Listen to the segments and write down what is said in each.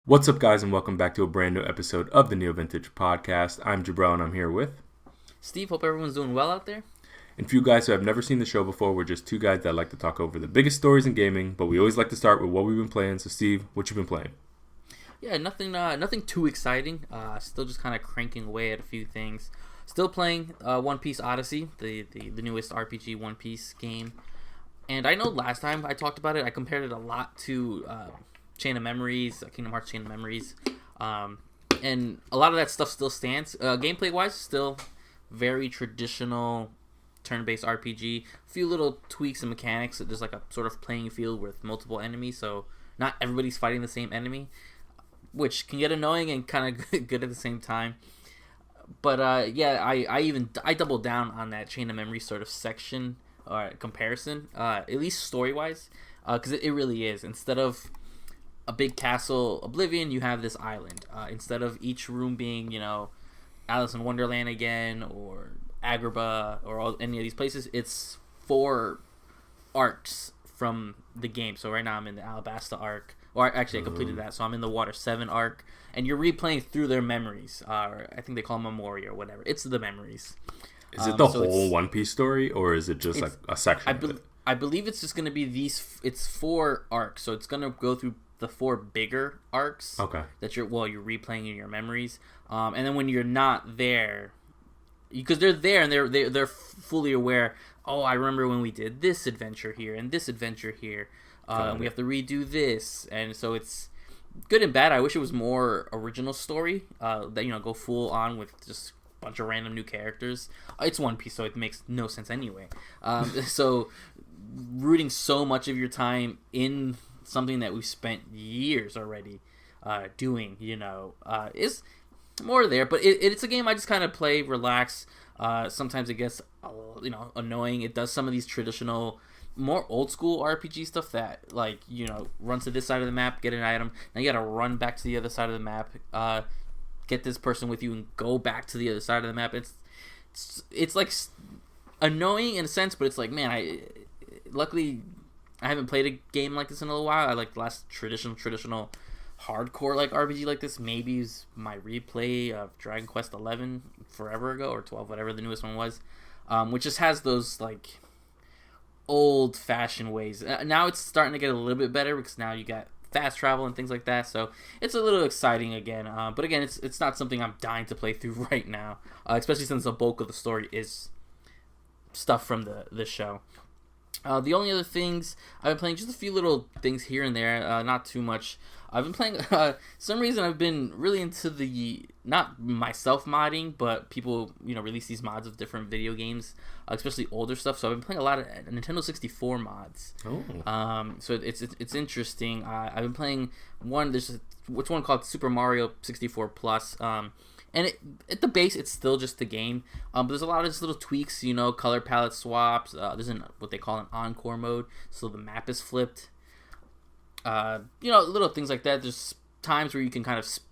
What's up, guys, and welcome back to a brand new episode of the NeoVintage podcast. I'm Jabril, and I'm here with Steve. Hope everyone's doing well out there. And for you guys who have never seen the show before, we're just two guys that like to talk over the biggest stories in gaming, but we always like to start with what we've been playing. So, Steve, what you been playing? Yeah, nothing too exciting. Still just kind of cranking away at a few things. Still playing One Piece Odyssey, the newest RPG One Piece game. And I know last time I talked about it, I compared it a lot to Chain of Memories, Kingdom Hearts Chain of Memories. And a lot of that stuff still stands. Gameplay-wise, still very traditional turn-based RPG. A few little tweaks and mechanics. There's like a sort of playing field with multiple enemies, so not everybody's fighting the same enemy, which can get annoying and kind of good at the same time. But I doubled down on that Chain of Memory sort of section or comparison, at least story-wise, because it really is. Instead of a big castle Oblivion, you have this island. Instead of each room being, Alice in Wonderland again, or Agrabah, or any of these places, it's 4 arcs from the game. So right now I'm in the Alabasta arc, or actually I completed that, so I'm in the Water 7 arc, and you're replaying through their memories, or I think they call them Memoria or whatever. It's the memories. Is it the whole One Piece story, or is it just like a section? I believe it's just going to be it's 4 arcs, so it's going to go through the 4 bigger arcs. Okay. That you're replaying in your memories, and then when you're not there, because they're there and they're fully aware. Oh, I remember when we did this adventure here and this adventure here. We have to redo this, and so it's good and bad. I wish it was more original story. That go full on with just a bunch of random new characters. It's One Piece, so it makes no sense anyway. So rooting so much of your time in something that we've spent years already doing, is more there. But it's a game I just kind of play, relax. Sometimes it gets annoying. It does some of these traditional, more old school RPG stuff that run to this side of the map, get an item, now you gotta run back to the other side of the map, get this person with you and go back to the other side of the map. It's like annoying in a sense, but it's like, man, luckily I haven't played a game like this in a little while. I like the last traditional hardcore like RPG like this maybe is my replay of Dragon Quest 11 forever ago, or 12, whatever the newest one was, which just has those like old fashioned ways. Now it's starting to get a little bit better because now you got fast travel and things like that, so it's a little exciting again. But again, it's not something I'm dying to play through right now, especially since the bulk of the story is stuff from the show. The only other things I've been playing, just a few little things here and there, not too much. I've been playing, some reason I've been really into not myself modding, but people, release these mods of different video games, especially older stuff. So I've been playing a lot of Nintendo 64 mods. Oh. So it's interesting. I've been playing there's one called Super Mario 64 Plus. And at the base, it's still just the game. But there's a lot of just little tweaks, color palette swaps. There's what they call an encore mode, so the map is flipped. Little things like that. There's times where you can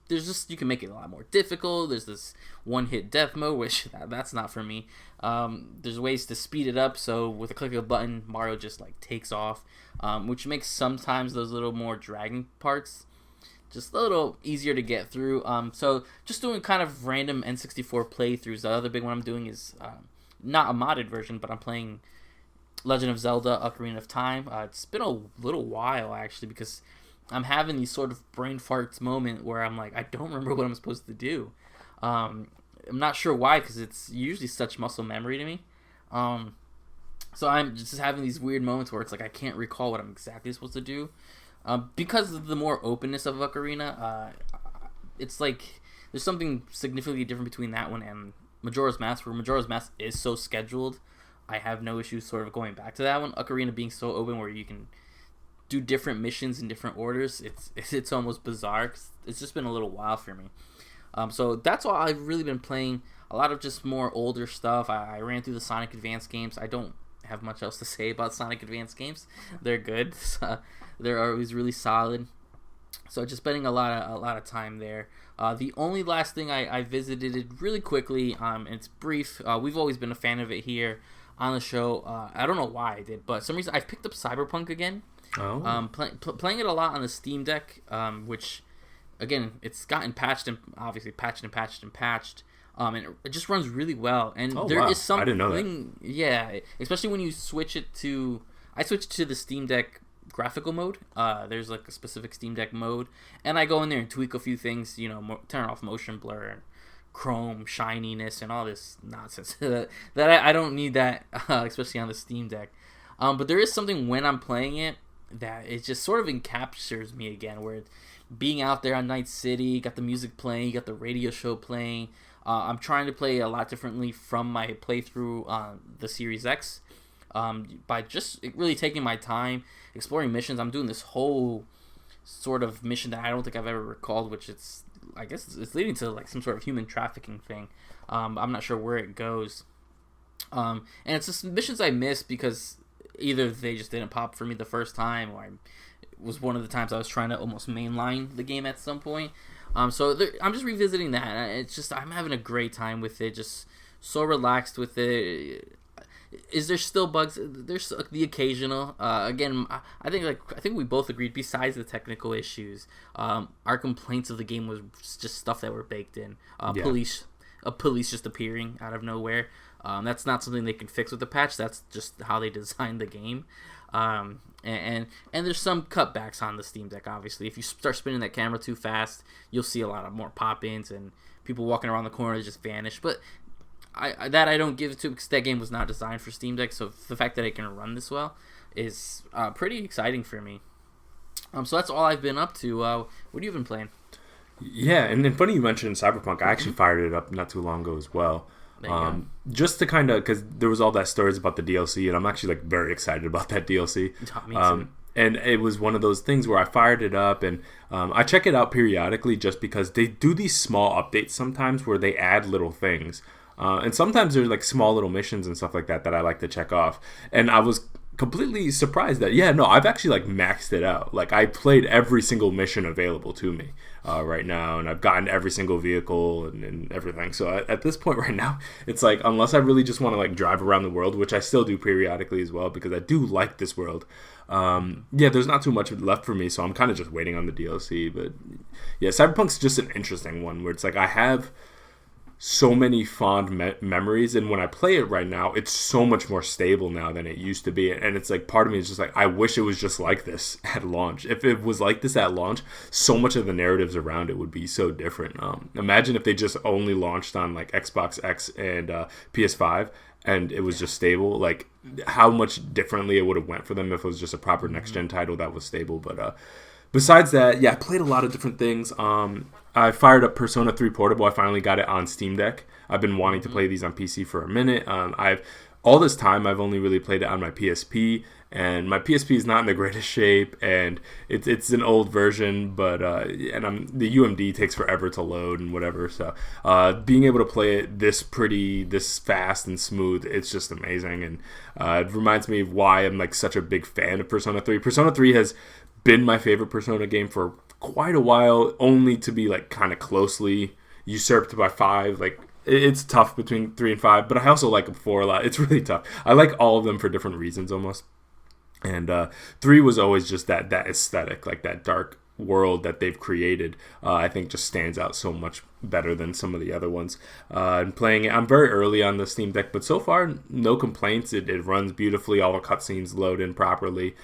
you can make it a lot more difficult. There's this one-hit death mode, which that's not for me. There's ways to speed it up, so with a click of a button, Mario just takes off, which makes sometimes those little more dragging parts just a little easier to get through. So just doing kind of random N64 playthroughs. The other big one I'm doing is not a modded version, but I'm playing Legend of Zelda Ocarina of Time. It's been a little while, actually, because I'm having these sort of brain farts moment where I'm like, I don't remember what I'm supposed to do. I'm not sure why, because it's usually such muscle memory to me. So I'm just having these weird moments where it's like I can't recall what I'm exactly supposed to do. Because of the more openness of Ocarina, it's like there's something significantly different between that one and Majora's Mask, where Majora's Mask is so scheduled. I have no issues sort of going back to that one. Ocarina being so open where you can do different missions in different orders, it's almost bizarre. 'Cause it's just been a little while for me. So that's all I've really been playing. A lot of just more older stuff. I ran through the Sonic Advance games. I don't have much else to say about Sonic Advance games. They're good. They're always really solid. So just spending a lot of time there. The only last thing I visited really quickly, and it's brief. We've always been a fan of it here on the show. I don't know why I did, but for some reason I've picked up Cyberpunk again. Oh. Playing it a lot on the Steam Deck, which again, it's gotten patched and obviously patched. And it just runs really well. And there is something, I didn't know that. Yeah, especially when you switch it to. I switched to the Steam Deck graphical mode. There's like a specific Steam Deck mode, and I go in there and tweak a few things. Turn off motion blur and chrome shininess and all this nonsense that I don't need that, especially on the Steam Deck. But there is something when I'm playing it that it just sort of encaptures me again, where being out there on Night City, got the music playing, you got the radio show playing. I'm trying to play a lot differently from my playthrough on the Series X, by just really taking my time, exploring missions. I'm doing this whole sort of mission that I don't think I've ever recalled, which I guess it's leading to like some sort of human trafficking thing. I'm not sure where it goes. And it's just missions I missed because either they just didn't pop for me the first time, or it was one of the times I was trying to almost mainline the game at some point. I'm just revisiting that, and it's just I'm having a great time with it. Just so relaxed with it. Is there still bugs? There's the occasional. Again, I think we both agreed. Besides the technical issues, our complaints of the game was just stuff that were baked in. Police just appearing out of nowhere. That's not something they can fix with the patch. That's just how they designed the game. And there's some cutbacks on the Steam Deck. Obviously, if you start spinning that camera too fast, you'll see a lot of more pop-ins and people walking around the corner just vanish. But I don't give it to, because that game was not designed for Steam Deck. So the fact that it can run this well is pretty exciting for me. So that's all I've been up to. What have you been playing? Yeah, and then funny you mentioned Cyberpunk. I actually fired it up not too long ago as well. Just to kind of, because there was all that stories about the DLC, and I'm actually like very excited about that DLC. Me too. And it was one of those things where I fired it up, and I check it out periodically just because they do these small updates sometimes where they add little things. And sometimes there's like small little missions and stuff like that I like to check off. And I was completely surprised that, I've actually like maxed it out. Like I played every single mission available to me right now, and I've gotten every single vehicle and everything. So at this point right now, it's like, unless I really just want to like drive around the world, which I still do periodically as well, because I do like this world. There's not too much left for me, so I'm kind of just waiting on the DLC. But yeah, Cyberpunk's just an interesting one where it's like I have so many fond memories, and when I play it right now, it's so much more stable now than it used to be, and it's like part of me is just like, I wish it was just like this at launch. If it was like this at launch, so much of the narratives around it would be so different. Imagine if they just only launched on like Xbox X and PS5 and it was just stable, like how much differently it would have went for them if it was just a proper next gen title that was stable. But besides that, I played a lot of different things. I fired up Persona 3 Portable. I finally got it on Steam Deck. I've been wanting to play these on PC for a minute. All this time, I've only really played it on my PSP, and my PSP is not in the greatest shape, and it's an old version, but the UMD takes forever to load and whatever. So being able to play it this fast and smooth, it's just amazing, and it reminds me of why I'm like such a big fan of Persona 3. Persona 3 has been my favorite Persona game for quite a while, only to be like kind of closely usurped by 5. Like it's tough between 3 and 5, but I also like 4 a lot. It's really tough. I like all of them for different reasons almost. And 3 was always just that aesthetic, like that dark world that they've created. I think just stands out so much better than some of the other ones. And playing it, I'm very early on the Steam Deck, but so far no complaints. It runs beautifully. All the cutscenes load in properly.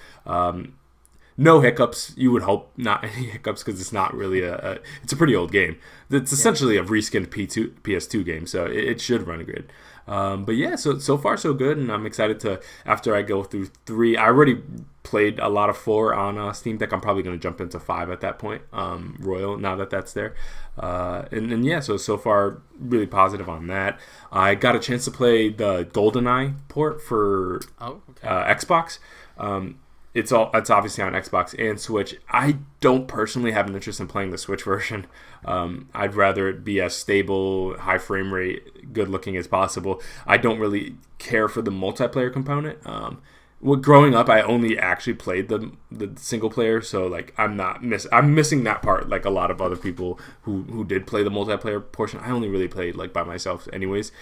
No hiccups. You would hope not any hiccups, because it's not really it's a pretty old game. It's essentially a reskinned PS2 game, so it should run good. But yeah, so far so good, and I'm excited to, after I go through 3, I already played a lot of 4 on Steam Deck. I'm probably going to jump into 5 at that point, Royal, now that's there. So far really positive on that. I got a chance to play the GoldenEye port for Xbox. It's obviously on Xbox and Switch. I don't personally have an interest in playing the Switch version. I'd rather it be as stable, high frame rate, good looking as possible. I don't really care for the multiplayer component. Growing up, I only actually played the single player, so like I'm missing that part. Like a lot of other people who did play the multiplayer portion, I only really played like by myself, anyways.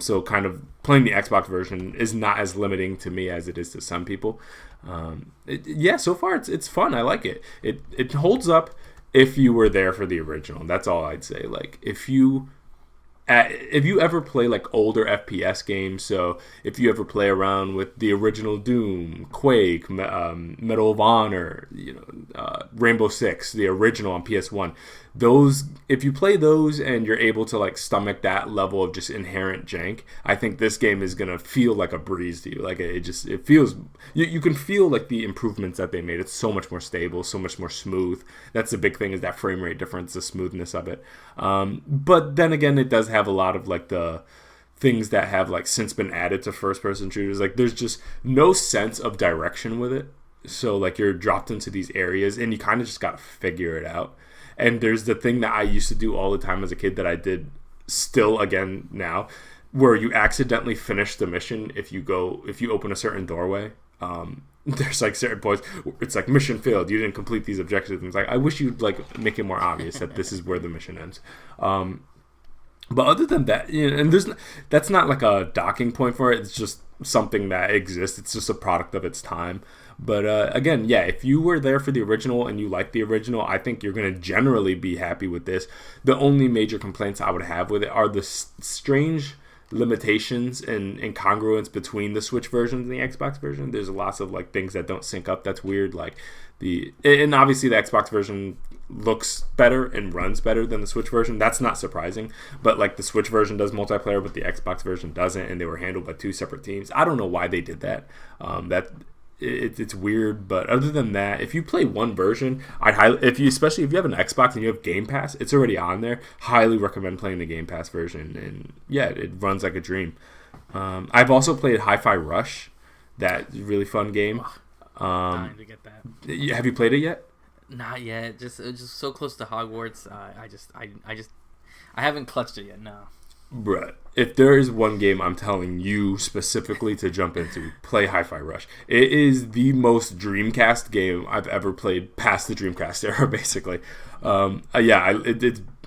So kind of playing the Xbox version is not as limiting to me as it is to some people. So far it's fun. I like it. It holds up. if you were there for the original. That's all I'd say. Like if you ever play like older FPS games, so if you ever play around with the original Doom, Quake, Medal of Honor, Rainbow Six, the original on PS1, those, if you play those and you're able to like stomach that level of just inherent jank, I think this game is gonna feel like a breeze to you. Like it feels, you can feel like the improvements that they made. It's so much more stable, so much more smooth. That's the big thing, is that frame rate difference, the smoothness of it. But then again, it does have a lot of like the things that have like since been added to first person shooters. Like there's just no sense of direction with it. So like you're dropped into these areas and you kind of just gotta figure it out. And there's the thing that I used to do all the time as a kid that I did still again now, where you accidentally finish the mission if you open a certain doorway. There's like certain points, it's like mission failed, you didn't complete these objectives. And it's like, I wish you'd like make it more obvious that this is where the mission ends. But other than that, and that's not like a docking point for it. It's just something that exists. It's just a product of its time. But again, yeah, if you were there for the original and you like the original, I think you're going to generally be happy with this. The only major complaints I would have with it are the strange limitations and incongruence between the Switch version and the Xbox version. There's lots of like things that don't sync up. That's weird. Like and obviously the Xbox version looks better and runs better than the Switch version. That's not surprising. But like the Switch version does multiplayer, but the Xbox version doesn't, and they were handled by two separate teams. I don't know why they did that. It's weird, but other than that, if you play one version, especially if you have an Xbox and you have Game Pass, it's already on there. Highly recommend playing the Game Pass version, and yeah, it runs like a dream. I've also played Hi-Fi Rush, that really fun game. Dying to get that. Have you played it yet? Not yet. Just so close to Hogwarts. I haven't clutched it yet. No. Bruh, if there is one game I'm telling you specifically to jump into, play Hi-Fi Rush. It is the most Dreamcast game I've ever played past the Dreamcast era, basically.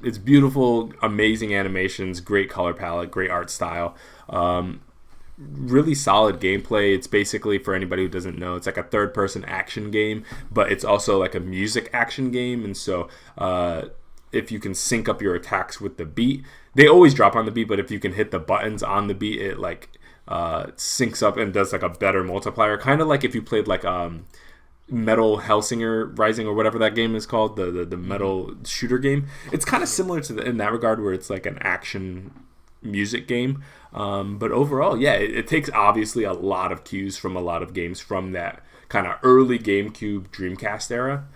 It's beautiful, amazing animations, great color palette, great art style. Really solid gameplay. It's basically, for anybody who doesn't know, it's like a third-person action game, but it's also like a music action game, and so if you can sync up your attacks with the beat, they always drop on the beat, but if you can hit the buttons on the beat, it like syncs up and does like a better multiplier. Kind of like if you played like Metal Hellsinger Rising or whatever that game is called, the metal shooter game. It's kind of similar to in that regard, where it's like an action music game. But overall, yeah, it takes obviously a lot of cues from a lot of games from that kind of early GameCube Dreamcast era.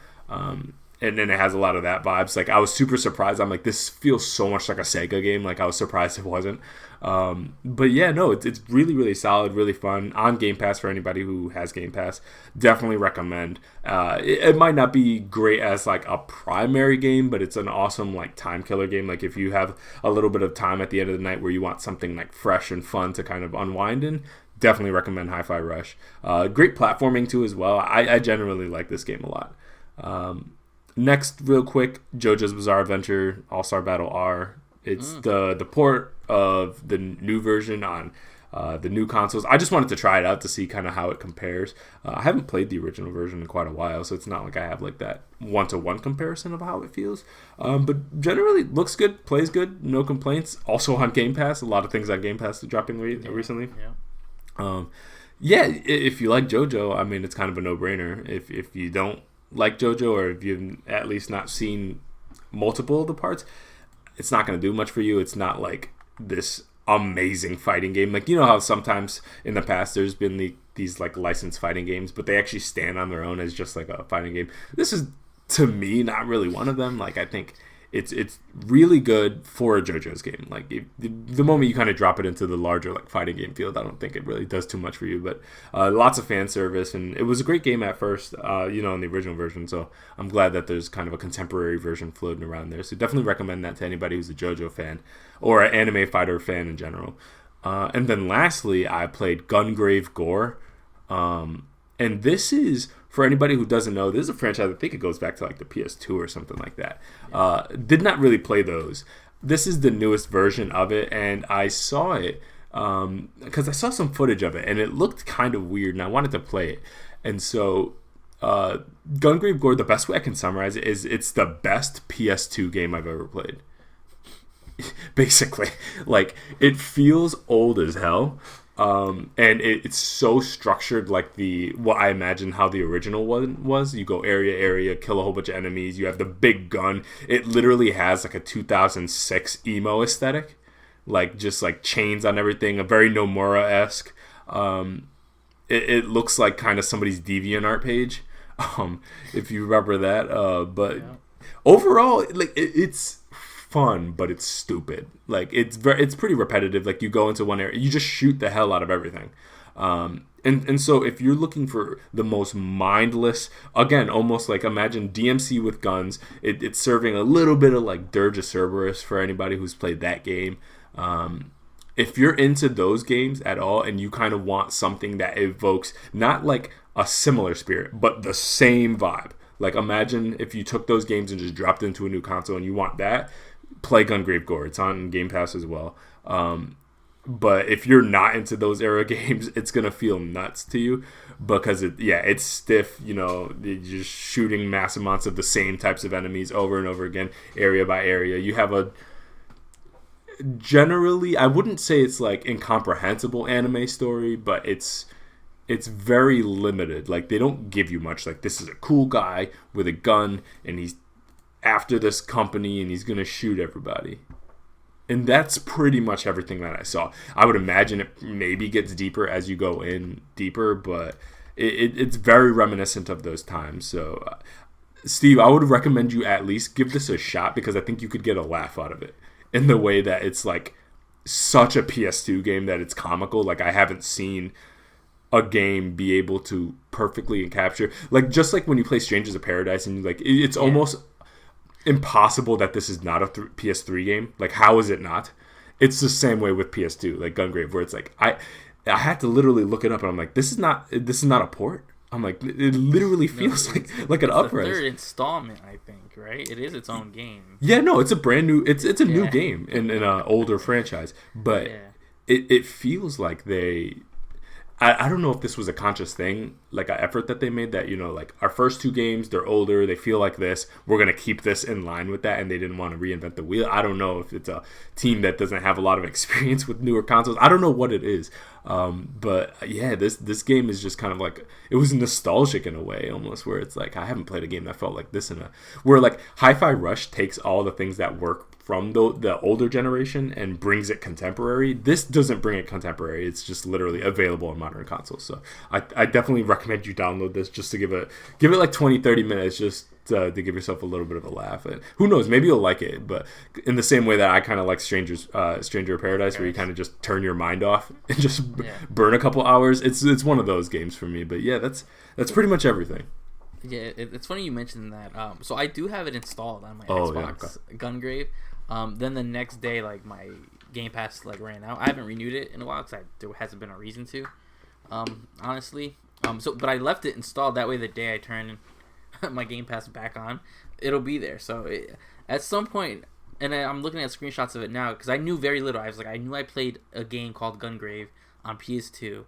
And then it has a lot of that vibes. Like, I was super surprised. I'm like, this feels so much like a Sega game. Like, I was surprised it wasn't. But yeah, no, it's really, really solid, really fun. On Game Pass for anybody who has Game Pass. Definitely recommend. It might not be great as like a primary game, but it's an awesome like time killer game. Like, if you have a little bit of time at the end of the night where you want something like fresh and fun to kind of unwind in, definitely recommend Hi-Fi Rush. Great platforming too as well. I generally like this game a lot. Next, real quick, JoJo's Bizarre Adventure All-Star Battle R. It's the port of the new version on the new consoles. I just wanted to try it out to see kind of how it compares. I haven't played the original version in quite a while, so it's not like I have like that one-to-one comparison of how it feels. But generally, looks good, plays good, no complaints. Also on Game Pass, a lot of things on Game Pass dropping recently. If you like JoJo, I mean, it's kind of a no-brainer. If you don't like JoJo, or if you've at least not seen multiple of the parts, it's not going to do much for you. It's not like this amazing fighting game. Like, you know how sometimes in the past there's been these like licensed fighting games, but they actually stand on their own as just like a fighting game. This is, to me, not really one of them. Like, I think it's really good for a JoJo's game. Like, the moment you kind of drop it into the larger like fighting game field, I don't think it really does too much for you. But lots of fan service, and it was a great game at first, in the original version. So I'm glad that there's kind of a contemporary version floating around there. So definitely recommend that to anybody who's a JoJo fan or an anime fighter fan in general. And then lastly, I played Gungrave Gore, and this is, for anybody who doesn't know, this is a franchise, I think it goes back to like the PS2 or something like that. Did not really play those. This is the newest version of it, and I saw it because I saw some footage of it, and it looked kind of weird, and I wanted to play it. And so uh, Gungrave Gore, the best way I can summarize it is it's the best PS2 game I've ever played. Basically, like, it feels old as hell, and it's so structured like what I imagine how the original one was. You go area, kill a whole bunch of enemies. You have the big gun. It literally has like a 2006 emo aesthetic, like just like chains on everything, a very Nomura-esque. It looks like kind of somebody's DeviantArt page, if you remember that. But overall, like, it's fun, but it's stupid. Like, it's pretty repetitive. Like, you go into one area, you just shoot the hell out of everything. And so if you're looking for the most mindless, again, almost like imagine DMC with guns, it's serving a little bit of like Dirge of Cerberus for anybody who's played that game. If you're into those games at all and you kind of want something that evokes not like a similar spirit, but the same vibe. Like, imagine if you took those games and just dropped into a new console and you want that, play Gungrave Gore. It's on Game Pass as well. But if you're not into those era games, it's going to feel nuts to you because it's stiff. You know, you're just shooting mass amounts of the same types of enemies over and over again, area by area. You have generally, I wouldn't say it's like incomprehensible anime story, but it's very limited. Like, they don't give you much. Like, this is a cool guy with a gun and he's after this company and he's gonna shoot everybody, and that's pretty much everything that I saw. I would imagine it maybe gets deeper as you go in deeper, but it's very reminiscent of those times. So Steve, I would recommend you at least give this a shot because I think you could get a laugh out of it in the way that it's like such a PS2 game that it's comical. Like, I haven't seen a game be able to perfectly capture, like, just like when you play Strangers of Paradise and like it's almost impossible that this is not a PS3 game. Like, how is it not? It's the same way with PS2, like Gungrave, where it's like I had to literally look it up and I'm like, this is not a port. I'm like, it literally feels like an upres. The third installment, I think, right? It is its own game. Yeah, no, it's a brand new. It's a new game in an older franchise, but it feels like they. I don't know if this was a conscious thing, like an effort that they made that, you know, like our first two games, they're older, they feel like this, we're going to keep this in line with that, and they didn't want to reinvent the wheel. I don't know if it's a team that doesn't have a lot of experience with newer consoles. I don't know what it is. But yeah, this game is just kind of like, it was nostalgic in a way almost, where it's like, I haven't played a game that felt like this where like Hi-Fi Rush takes all the things that work from the older generation and brings it contemporary. This doesn't bring it contemporary. It's just literally available on modern consoles. So I definitely recommend you download this just to give it like 20-30 minutes just to give yourself a little bit of a laugh. And who knows, maybe you'll like it. But in the same way that I kind of like Stranger of Paradise, where you kind of just turn your mind off and just burn a couple hours, it's one of those games for me. But yeah, that's pretty much everything. Yeah, it's funny you mentioned that. So I do have it installed on my Xbox, Gungrave. Then the next day, like, my Game Pass like ran out. I haven't renewed it in a while because there hasn't been a reason to, honestly. But I left it installed. That way, the day I turn my Game Pass back on, it'll be there. So at some point, and I'm looking at screenshots of it now because I knew very little. I knew I played a game called Gungrave on PS2.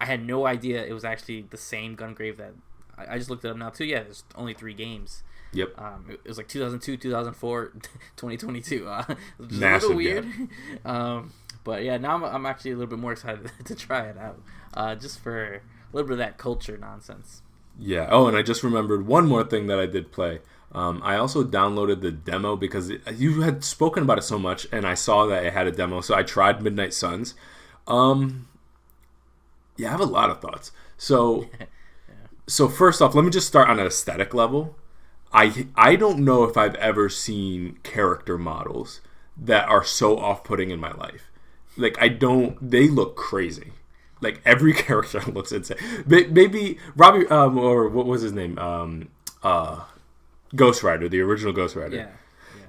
I had no idea it was actually the same Gungrave that I just looked it up now too. Yeah, there's only 3 games. Yep. It was like 2002, 2004, 2022. It was Massive, a little weird. But yeah, now I'm actually a little bit more excited to try it out. Just for a little bit of that culture nonsense. Yeah. Oh, and I just remembered one more thing that I did play. I also downloaded the demo because you had spoken about it so much, and I saw that it had a demo, so I tried Midnight Suns. Yeah, I have a lot of thoughts. So, so first off, let me just start on an aesthetic level. I don't know if I've ever seen character models that are so off-putting in my life. Like, they look crazy. Like, every character looks insane. Maybe Robbie, or what was his name? Ghost Rider, the original Ghost Rider. Yeah.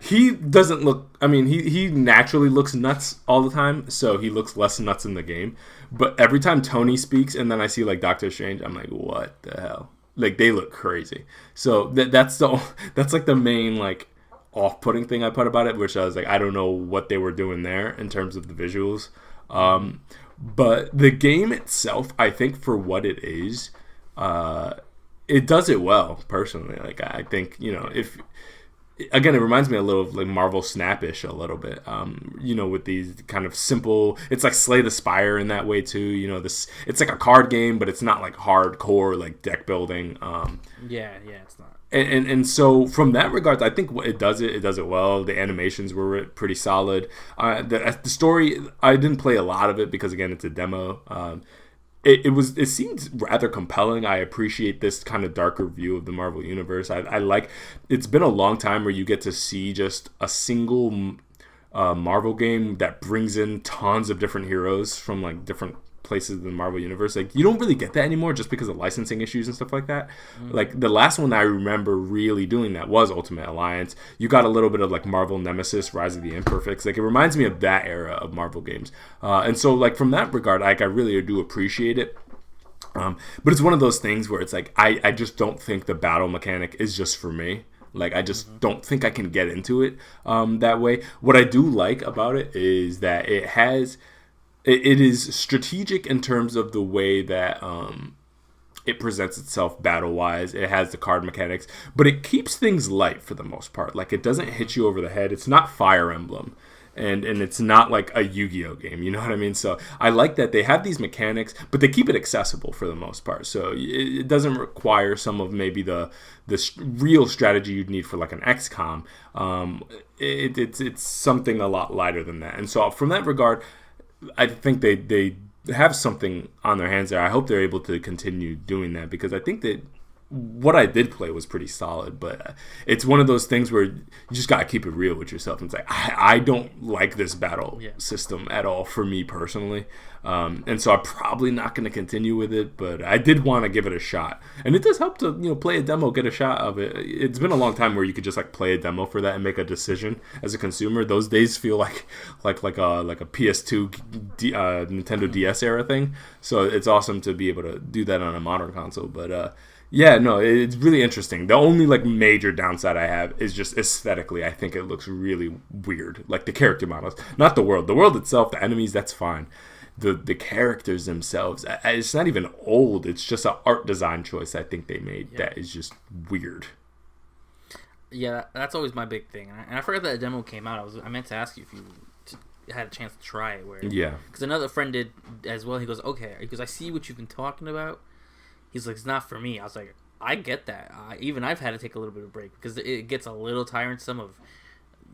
He doesn't look, I mean, he naturally looks nuts all the time, so he looks less nuts in the game. But every time Tony speaks and then I see, like, Doctor Strange, I'm like, what the hell? Like, they look crazy. So that's like the main, like, off-putting thing I put about it, which I was like, I don't know what they were doing there in terms of the visuals. But the game itself, I think for what it is, it does it well, personally. Like, I think, if again, it reminds me a little of like Marvel Snap-ish a little bit. With these kind of simple. It's like Slay the Spire in that way too. This it's like a card game, but it's not like hardcore like deck building. It's not. And so from that regard, I think it does it well. The animations were pretty solid. The story, I didn't play a lot of it because again, it's a demo. It seems rather compelling. I appreciate this kind of darker view of the Marvel universe. I like. It's been a long time where you get to see just a single Marvel game that brings in tons of different heroes from like different places in the Marvel universe. Like, you don't really get that anymore just because of licensing issues and stuff like that. Like, the last one I remember really doing that was Ultimate Alliance. You got a little bit of like Marvel Nemesis, Rise of the Imperfects. Like, it reminds me of that era of Marvel games. And so like from that regard, like, I really do appreciate it. But it's one of those things where it's like, I just don't think the battle mechanic is just for me. Like, I just don't think I can get into it that way. What I do like about it is that it is strategic in terms of the way that it presents itself battle-wise. It has the card mechanics, but it keeps things light for the most part. Like, it doesn't hit you over the head. It's not Fire Emblem, and it's not like a Yu-Gi-Oh game. You know what I mean? So I like that they have these mechanics, but they keep it accessible for the most part. So it doesn't require some of maybe the real strategy you'd need for like an XCOM. It's something a lot lighter than that. And so from that regard, I think they have something on their hands there. I hope they're able to continue doing that, because I think that what I did play was pretty solid. But it's one of those things where you just got to keep it real with yourself. And it's like, I don't like this battle system at all for me personally. And so I'm probably not going to continue with it, but I did want to give it a shot. And it does help to, play a demo, get a shot of it. It's been a long time where you could just like play a demo for that and make a decision as a consumer. Those days feel like a PS2 Nintendo DS era thing. So it's awesome to be able to do that on a modern console. But it's really interesting. The only like major downside I have is just aesthetically. I think it looks really weird. Like the character models, not the world. The world itself, the enemies, that's fine. The characters themselves, it's not even old. It's just an art design choice I think they made that is just weird. Yeah, that's always my big thing. And I forgot that the demo came out. I meant to ask you if you had a chance to try it. Because another friend did as well. He goes, okay. He goes, I see what you've been talking about. He's like, it's not for me. I was like, I get that. Even I've had to take a little bit of a break because it gets a little tiresome of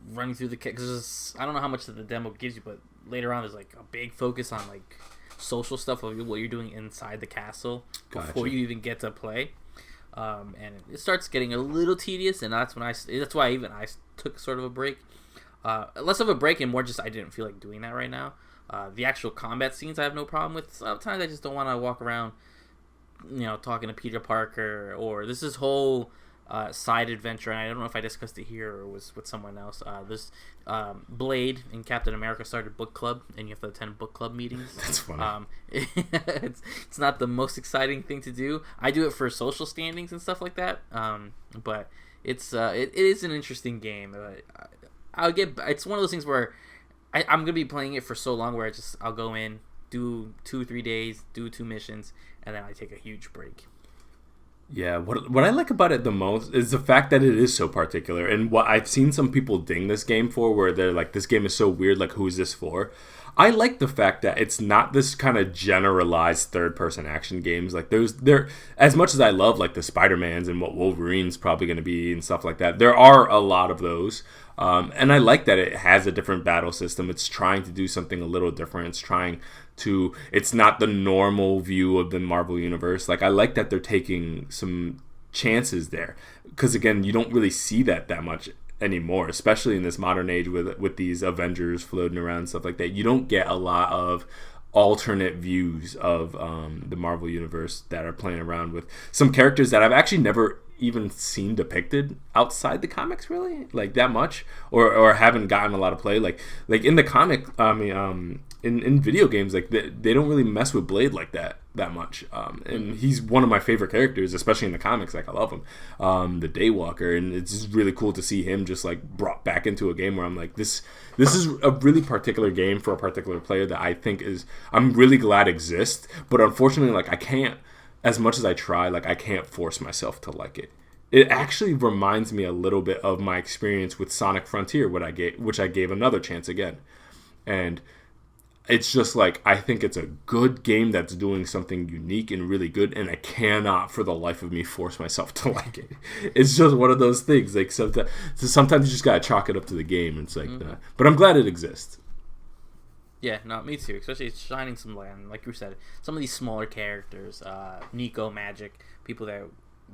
running through the because I don't know how much the demo gives you, but later on there's like a big focus on like social stuff of what you're doing inside the castle before you even get to play, and it starts getting a little tedious, and that's why I took sort of a break, less of a break and more just I didn't feel like doing that right now. The actual combat scenes I have no problem with. Sometimes I just don't want to walk around talking to Peter Parker, or this whole side adventure, and I don't know if I discussed it here or was with someone else. This Blade in Captain America started book club, and you have to attend book club meetings. That's funny. It's not the most exciting thing to do. I do it for social standings and stuff like that. But it is an interesting game. It's one of those things where I'm gonna be playing it for so long where I'll go in, do 2-3 days, do 2 missions, and then I take a huge break. Yeah, what I like about it the most is the fact that it is so particular. And what I've seen some people ding this game for, where they're like, this game is so weird, like, who is this for? I like the fact that it's not this kind of generalized third-person action games. Like, there, as much as I love, like, the Spider-Mans and what Wolverine's probably going to be and stuff like that, there are a lot of those. And I like that it has a different battle system. It's trying to do something a little different. It's not the normal view of the Marvel Universe. Like, I like that they're taking some chances there. Because, again, you don't really see that much anymore, especially in this modern age with these Avengers floating around and stuff like that. You don't get a lot of alternate views of the Marvel Universe that are playing around with some characters that I've actually never even seen depicted outside the comics, really, like that much, or haven't gotten a lot of play. Like in the comic, in video games, like they don't really mess with Blade like that much. And he's one of my favorite characters, especially in the comics. Like, I love him, the Daywalker, and it's just really cool to see him just like brought back into a game where I'm like, this is a really particular game for a particular player that I think I'm really glad exists, but unfortunately, like, I can't as much as I try, like I can't force myself to like it. It actually reminds me a little bit of my experience with Sonic Frontier, which I gave another chance again. And it's just like, I think it's a good game that's doing something unique and really good, and I cannot for the life of me force myself to like it. It's just one of those things. Like sometimes you just gotta chalk it up to the game. It's like that. But I'm glad it exists. Yeah, no, me too. Especially it's shining some light on, like you said, some of these smaller characters, Nico, Magic, people that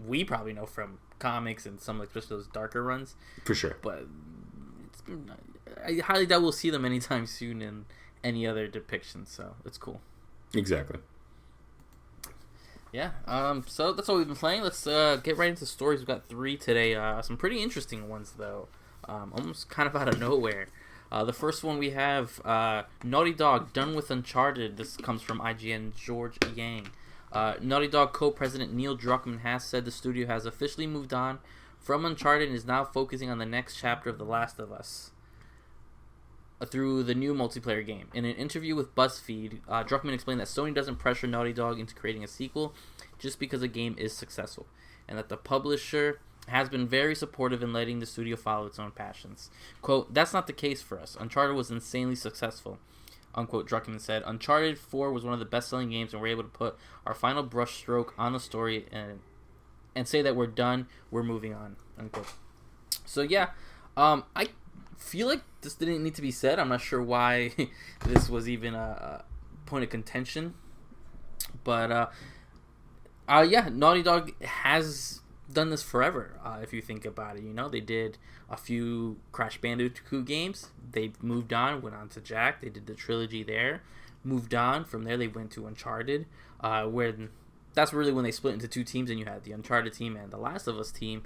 we probably know from comics and some like just those darker runs. For sure. But I highly doubt we'll see them anytime soon in any other depiction, so it's cool. Exactly. Yeah, so that's all we've been playing. Let's get right into stories. We've got 3 today. Some pretty interesting ones, though. Almost kind of out of nowhere. The first one we have, Naughty Dog done with Uncharted. This comes from IGN George Yang. Naughty Dog co-president Neil Druckmann has said the studio has officially moved on from Uncharted and is now focusing on the next chapter of The Last of Us through the new multiplayer game. In an interview with BuzzFeed, Druckmann explained that Sony doesn't pressure Naughty Dog into creating a sequel just because a game is successful, and that the publisher has been very supportive in letting the studio follow its own passions. Quote, "That's not the case for us. Uncharted was insanely successful," unquote, Druckmann said. "Uncharted 4 was one of the best-selling games, and we're able to put our final brushstroke on the story and say that we're done, we're moving on," unquote. So yeah, I feel like this didn't need to be said. I'm not sure why this was even a point of contention, but yeah, Naughty Dog has done this forever. If you think about it, you know, they did a few Crash Bandicoot games. They moved on, went on to Jack. They did the trilogy there, moved on. From there, they went to Uncharted, where that's really when they split into 2 teams, and you had the Uncharted team and the Last of Us team.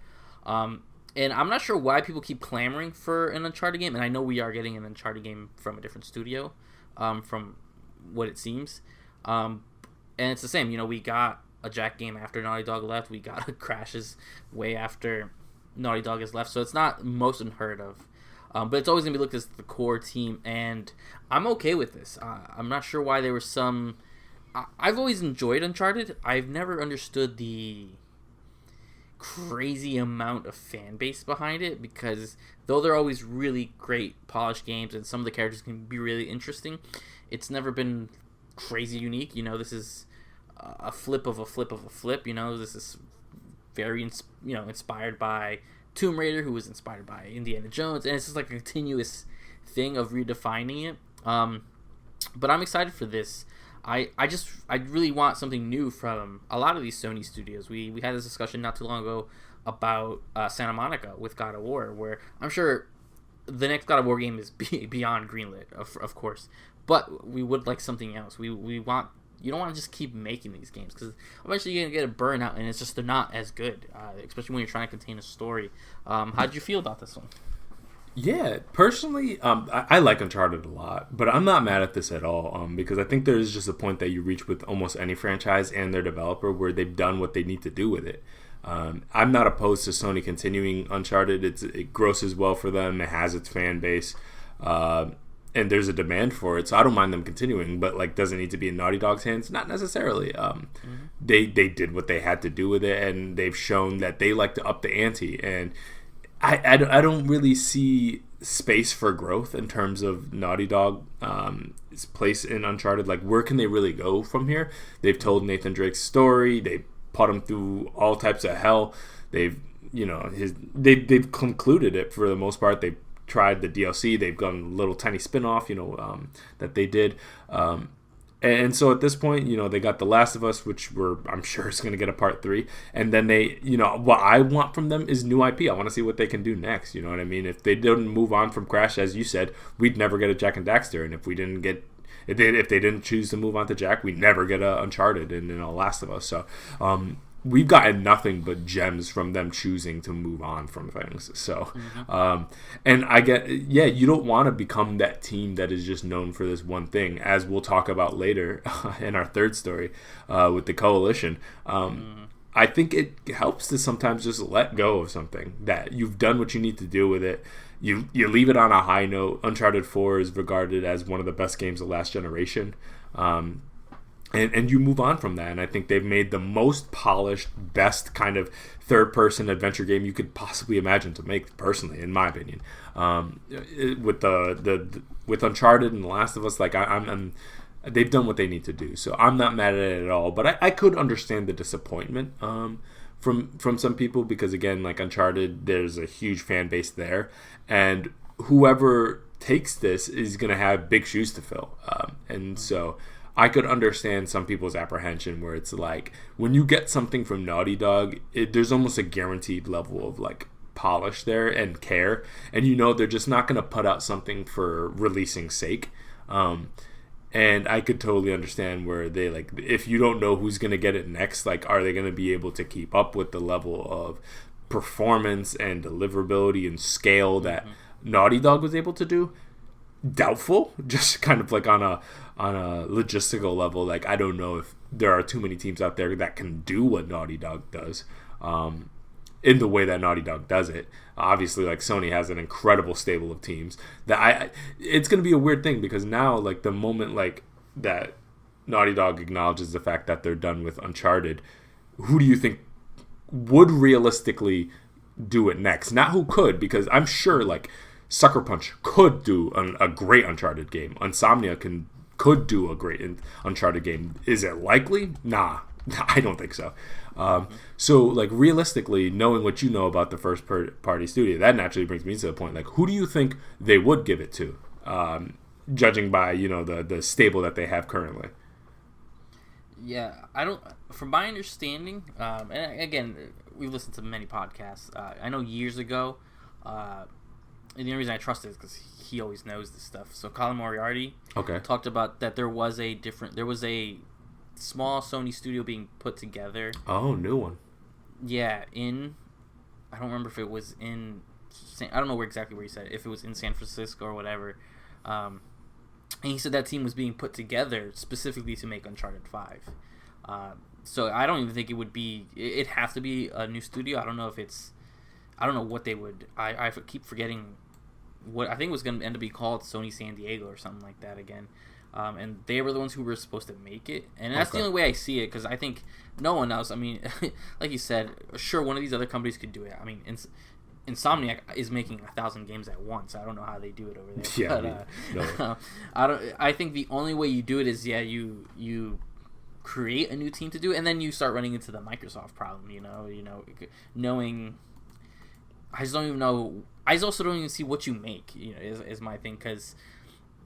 And I'm not sure why people keep clamoring for an Uncharted game, and I know we are getting an Uncharted game from a different studio, from what it seems. And it's the same, you know, we got a Jack game after Naughty Dog left, we got a Crashes way after Naughty Dog has left, so it's not most unheard of. But it's always going to be looked as the core team, and I'm okay with this. I'm not sure why there was some... I've always enjoyed Uncharted. I've never understood the crazy amount of fan base behind it, because though they're always really great polished games and some of the characters can be really interesting, it's never been crazy unique. You know, this is a flip of a flip of a flip. You know, this is very inspired by Tomb Raider, who was inspired by Indiana Jones, and it's just like a continuous thing of redefining it. But I'm excited for this. I really want something new from a lot of these Sony studios. We had this discussion not too long ago about Santa Monica with God of War, where I'm sure the next God of War game is beyond greenlit, of course, but we would like something else. We want, you don't want to just keep making these games, because eventually you're gonna get a burnout, and it's just they're not as good, especially when you're trying to contain a story. How did you feel about this one? Yeah, personally, I like Uncharted a lot, but I'm not mad at this at all, because I think there's just a point that you reach with almost any franchise and their developer where they've done what they need to do with it. I'm not opposed to Sony continuing Uncharted. It grosses well for them. It has its fan base, and there's a demand for it, so I don't mind them continuing. But like, does it need to be in Naughty Dog's hands? Not necessarily. They did what they had to do with it, and they've shown that they like to up the ante. And I don't really see space for growth in terms of Naughty Dog's place in Uncharted. Like, where can they really go from here? They've told Nathan Drake's story. They put him through all types of hell. They've concluded it for the most part. They've tried the DLC. They've done a little tiny spin-off, that they did. And so at this point, they got The Last of Us, which I'm sure is going to get a part 3. And then they, what I want from them is new IP. I want to see what they can do next. You know what I mean? If they didn't move on from Crash, as you said, we'd never get a Jak and Daxter. And if they didn't choose to move on to Jak, we'd never get a Uncharted and a Last of Us. So we've gotten nothing but gems from them choosing to move on from things. So, and I get, you don't want to become that team that is just known for this one thing, as we'll talk about later in our third story with the Coalition. I think it helps to sometimes just let go of something that you've done what you need to do with it. You leave it on a high note. Uncharted 4 is regarded as one of the best games of last generation. and you move on from that. And I think they've made the most polished, best kind of third-person adventure game you could possibly imagine to make, personally, in my opinion. With with Uncharted and The Last of Us, like I'm they've done what they need to do, so I'm not mad at it at all. But I could understand the disappointment from some people, because again, like Uncharted, there's a huge fan base there, and whoever takes this is going to have big shoes to fill, and so I could understand some people's apprehension, where it's like when you get something from Naughty Dog, there's almost a guaranteed level of like polish there and care, and they're just not going to put out something for releasing sake. And I could totally understand where they, like, if you don't know who's going to get it next, like, are they going to be able to keep up with the level of performance and deliverability and scale that Naughty Dog was able to do? Doubtful. Just kind of like on a logistical level, like, I don't know if there are too many teams out there that can do what Naughty Dog does in the way that Naughty Dog does it. Obviously, like, Sony has an incredible stable of teams that it's going to be a weird thing, because now, like, the moment like that Naughty Dog acknowledges the fact that they're done with Uncharted, who do you think would realistically do it next? Not who could, because I'm sure like Sucker Punch could do a great Uncharted game. Insomnia could do a great Uncharted game. Is it likely? Nah, I don't think so. So, like, realistically, knowing what you know about the first party studio, that naturally brings me to the point, like, who do you think they would give it to, judging by, the stable that they have currently? Yeah, I don't, from my understanding, and again, we've listened to many podcasts. I know years ago, and the only reason I trust it is because he always knows this stuff. So Colin Moriarty talked about that there was a small Sony studio being put together. Oh, new one. Yeah, I don't remember if it was I don't know exactly where he said it, if it was in San Francisco or whatever. And he said that team was being put together specifically to make Uncharted 5. So I don't even think it'd have to be a new studio. I don't know what they would. I keep forgetting what I think it was going to end up being called, Sony San Diego or something like that again. And they were the ones who were supposed to make it, and that's the only way I see it, because I think no one else. I mean, like you said, sure, one of these other companies could do it. I mean, Insomniac is making 1,000 games at once. I don't know how they do it over there. Yeah, but, I think the only way you do it is you create a new team to do it, and then you start running into the Microsoft problem. Knowing. I just don't even know. I also don't even see what you make. Is my thing, because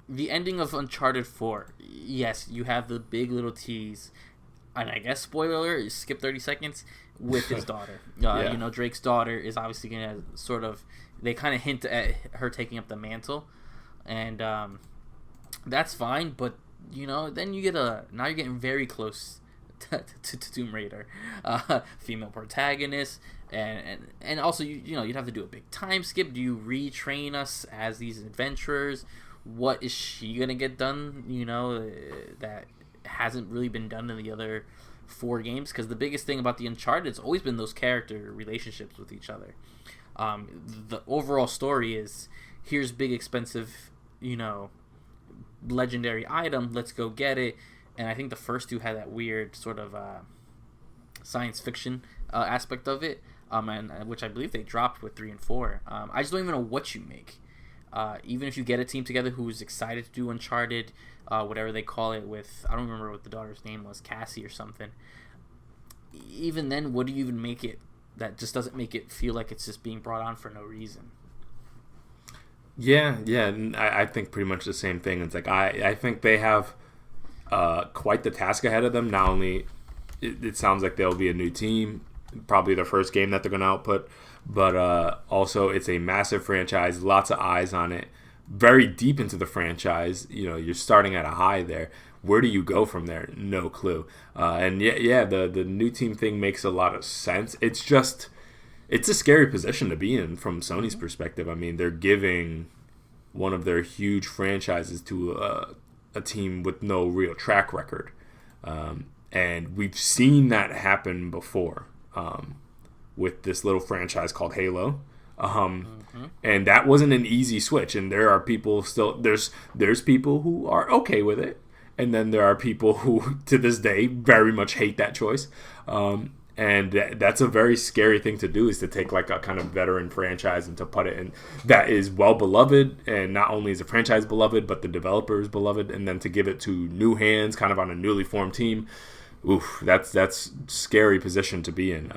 the ending of Uncharted 4, yes, you have the big little tease, and I guess, spoiler alert, you skip 30 seconds, with his daughter. Drake's daughter is obviously going to sort of, they kind of hint at her taking up the mantle, and that's fine, but, then now you're getting very close to Tomb Raider. Female protagonist, and also, you'd have to do a big time skip. Do you retrain us as these adventurers? What is she gonna get done? That hasn't really been done in the other 4 games. Because the biggest thing about the Uncharted has always been those character relationships with each other. The overall story is, here's big expensive, legendary item. Let's go get it. And I think the first 2 had that weird sort of science fiction aspect of it, and which I believe they dropped with 3 and 4. I just don't even know what you make. Even if you get a team together who's excited to do Uncharted, whatever they call it, with, I don't remember what the daughter's name was, Cassie or something. Even then, what do you even make it that just doesn't make it feel like it's just being brought on for no reason? Yeah, I think pretty much the same thing. It's like, I think they have quite the task ahead of them. Not only, it sounds like they'll be a new team, probably their first game that they're going to output, but also it's a massive franchise, lots of eyes on it, very deep into the franchise. You're starting at a high there. Where do you go from there? No clue. And the new team thing makes a lot of sense. It's a scary position to be in from Sony's perspective. I mean, they're giving one of their huge franchises to a team with no real track record. And we've seen that happen before. With this little franchise called Halo, and that wasn't an easy switch. And there are people still there's people who are okay with it, and then there are people who, to this day, very much hate that choice. And that's a very scary thing to do, is to take like a kind of veteran franchise and to put it in that is well beloved, and not only is the franchise beloved, but the developer is beloved, and then to give it to new hands, kind of on a newly formed team. Oof, that's scary position to be in.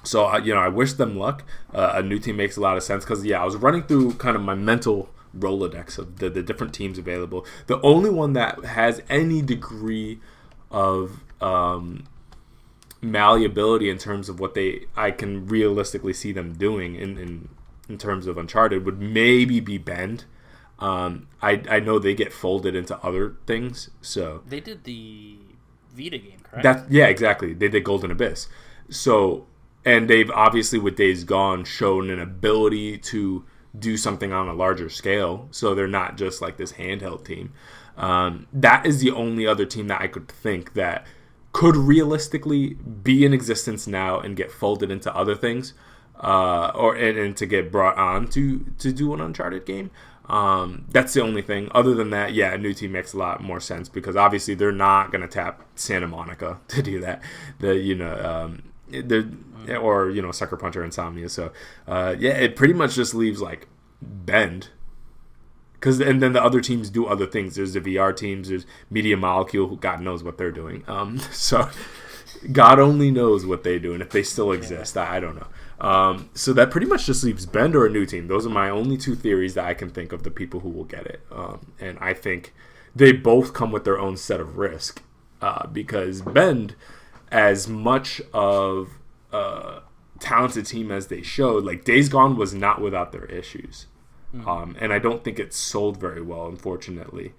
So I wish them luck. A new team makes a lot of sense because I was running through kind of my mental Rolodex of the different teams available. The only one that has any degree of malleability in terms of what I can realistically see them doing in terms of Uncharted would maybe be Bend. I know they get folded into other things, so they did the Vita game, correct? Exactly. They did Golden Abyss, so, and they've obviously with Days Gone shown an ability to do something on a larger scale, so they're not just like this handheld team. That is the only other team that I could think that could realistically be in existence now and get folded into other things, and to get brought on to do an Uncharted game. That's the only thing. Other than that, a new team makes a lot more sense because obviously they're not going to tap Santa Monica to do that. Sucker Punch or Insomnia. So it pretty much just leaves like Bend. And then the other teams do other things. There's the VR teams. There's Media Molecule, who God knows what they're doing. So God only knows what they do, and if they still exist, I don't know. So that pretty much just leaves Bend or a new team. Those are my only two theories that I can think of the people who will get it. And I think they both come with their own set of risk, because Bend, as much of a talented team as they showed, like Days Gone was not without their issues. And I don't think it sold very well, unfortunately.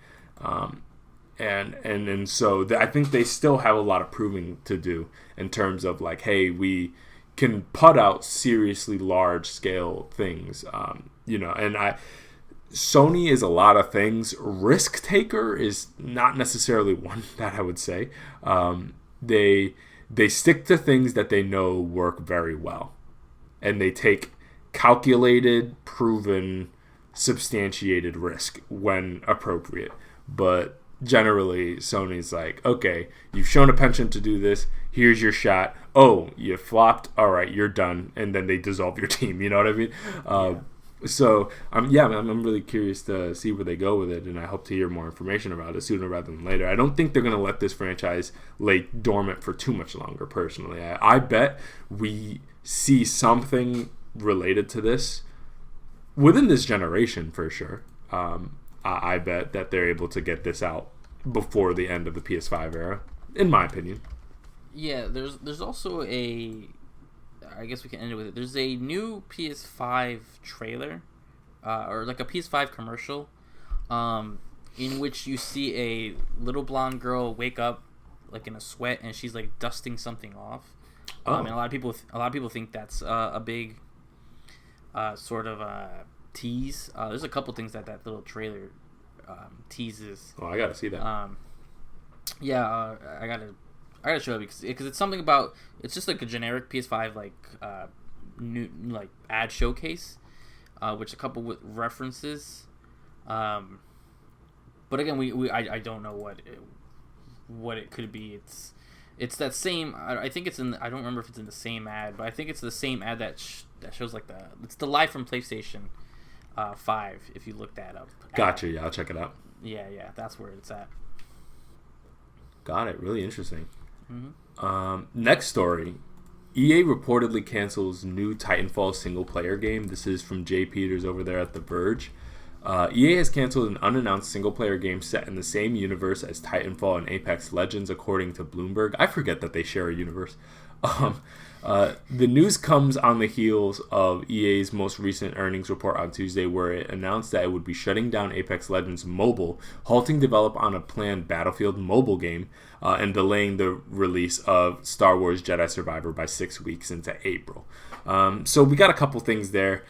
And so I think they still have a lot of proving to do in terms of like, hey, we can put out seriously large scale things. Sony is a lot of things. Risk taker is not necessarily one that I would say. They stick to things that they know work very well, and they take calculated, proven, substantiated risk when appropriate. But generally, Sony's like, okay, you've shown a penchant to do this. Here's your shot. Oh, you flopped. All right, you're done. And then they dissolve your team. You know what I mean? So I'm really curious to see where they go with it, and I hope to hear more information about it sooner rather than later. I don't think they're going to let this franchise lay dormant for too much longer, personally. I bet we see something related to this within this generation for sure. I bet that they're able to get this out before the end of the PS5 era, in my opinion. Yeah, there's also I guess we can end it with it. There's a new PS5 trailer, or like a PS5 commercial, in which you see a little blonde girl wake up like in a sweat, and she's like dusting something off. And a lot of people think that's a big sort of tease. There's a couple things that little trailer teases. Oh, I gotta see that. I gotta show it because it's something about, it's just like a generic PS5 like new like ad showcase, which a couple with references. But again, I don't know what it could be. It's that same. I think it's in. I don't remember if it's in the same ad, but I think it's the same ad that shows like it's the live from PlayStation 5. If you look that up. Gotcha. Yeah, I'll check it out. Yeah, that's where it's at. Got it. Really interesting. Mm-hmm. Next story. EA reportedly cancels new Titanfall single-player game. This is from Jay Peters over there at The Verge. EA has canceled an unannounced single-player game set in the same universe as Titanfall and Apex Legends, according to Bloomberg. I forget that they share a universe. The news comes on the heels of EA's most recent earnings report on Tuesday, where it announced that it would be shutting down Apex Legends Mobile, halting development on a planned Battlefield mobile game, and delaying the release of Star Wars Jedi Survivor by 6 weeks into April. So we got a couple things there.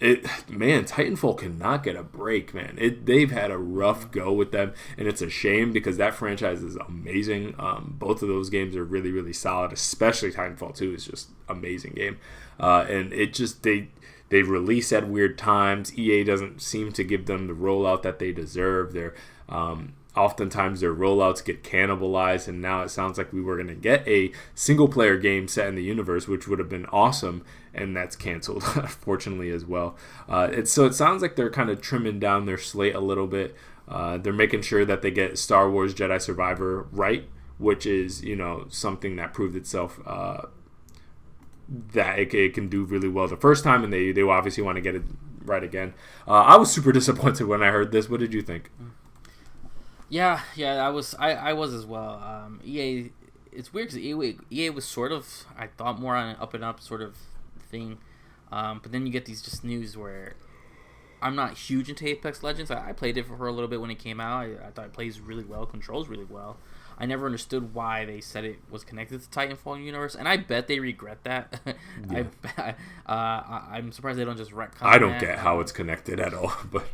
Titanfall cannot get a break, man. They've had a rough go with them, and it's a shame because that franchise is amazing. Both of those games are really, really solid, especially Titanfall 2 is just amazing game. And it just, they release at weird times. EA doesn't seem to give them the rollout that they deserve. They're oftentimes their rollouts get cannibalized, and now it sounds like we were going to get a single player game set in the universe, which would have been awesome, and that's canceled unfortunately as well. It sounds like they're kind of trimming down their slate a little bit. They're making sure that they get Star Wars Jedi Survivor right, which is, something that proved itself that it can do really well the first time, and they obviously want to get it right again. I was super disappointed when I heard this. What did you think? Yeah, I was as well. EA, it's weird because EA was sort of, I thought, more on an up and up sort of thing, but then you get these just news where I'm not huge into Apex Legends. I played it for a little bit when it came out. I thought it plays really well, controls really well. I never understood why they said it was connected to Titanfall universe, and I bet they regret that. Yeah. I'm surprised they don't just retcon. I don't get how it's connected at all, but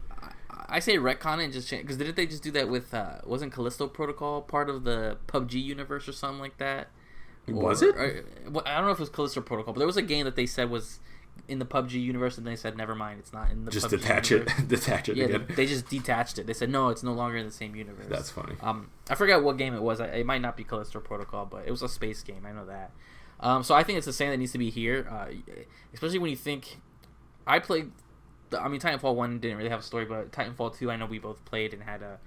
I say retcon it and just change, because didn't they just do that with wasn't Callisto Protocol part of the PUBG universe or something like that? Was it? I don't know if it was Callisto Protocol, but there was a game that they said was in the PUBG universe, and they said never mind, it's not in the just PUBG universe. detach it again. They just detached it. They said no, it's no longer in the same universe. That's funny. I forgot what game it was. It might not be Callisto Protocol, but it was a space game. I know that. So I think it's the same that needs to be here, especially when you think I played. Titanfall 1 didn't really have a story, but Titanfall 2, I know we both played and had a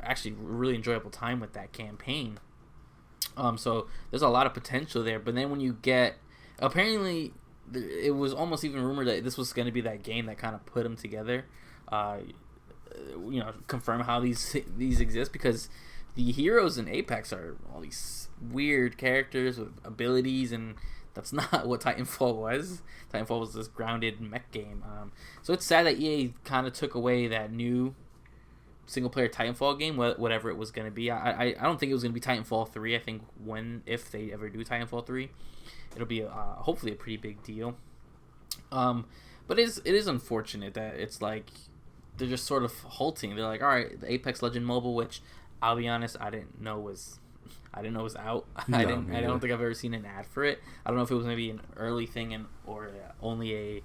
actually really enjoyable time with that campaign. So there's a lot of potential there. But then when you get, apparently, it was almost even rumored that this was going to be that game that kind of put them together. Confirm how these exist, because the heroes in Apex are all these weird characters with abilities, and that's not what Titanfall was. Titanfall was this grounded mech game. So it's sad that EA kind of took away that new single-player Titanfall game, whatever it was going to be. I don't think it was going to be Titanfall 3. I think if they ever do Titanfall 3, it'll be hopefully a pretty big deal. But it is unfortunate that it's like they're just sort of halting. They're like, all right, the Apex Legend Mobile, which I'll be honest, I didn't know was out. I don't think I've ever seen an ad for it. I don't know if it was maybe an early thing or only a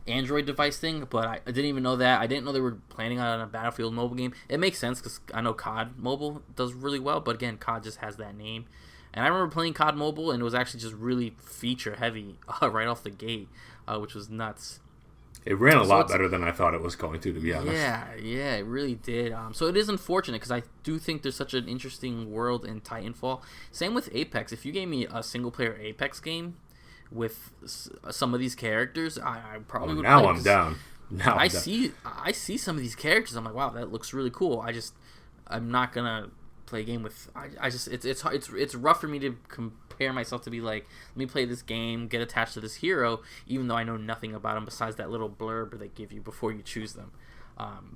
Android device thing, but I didn't even know that. I didn't know they were planning on a Battlefield mobile game. It makes sense because I know COD Mobile does really well, but again, COD just has that name. And I remember playing COD Mobile, and it was actually just really feature heavy right off the gate, which was nuts. It ran a lot better than I thought it was going to be honest. Yeah, it really did. So it is unfortunate because I do think there's such an interesting world in Titanfall. Same with Apex. If you gave me a single-player Apex game with some of these characters, I probably would. Now I'm down. I see some of these characters. I'm like, wow, that looks really cool. I'm not gonna play a game with. It's rough for me to compare myself to be like, let me play this game, get attached to this hero, even though I know nothing about them besides that little blurb they give you before you choose them.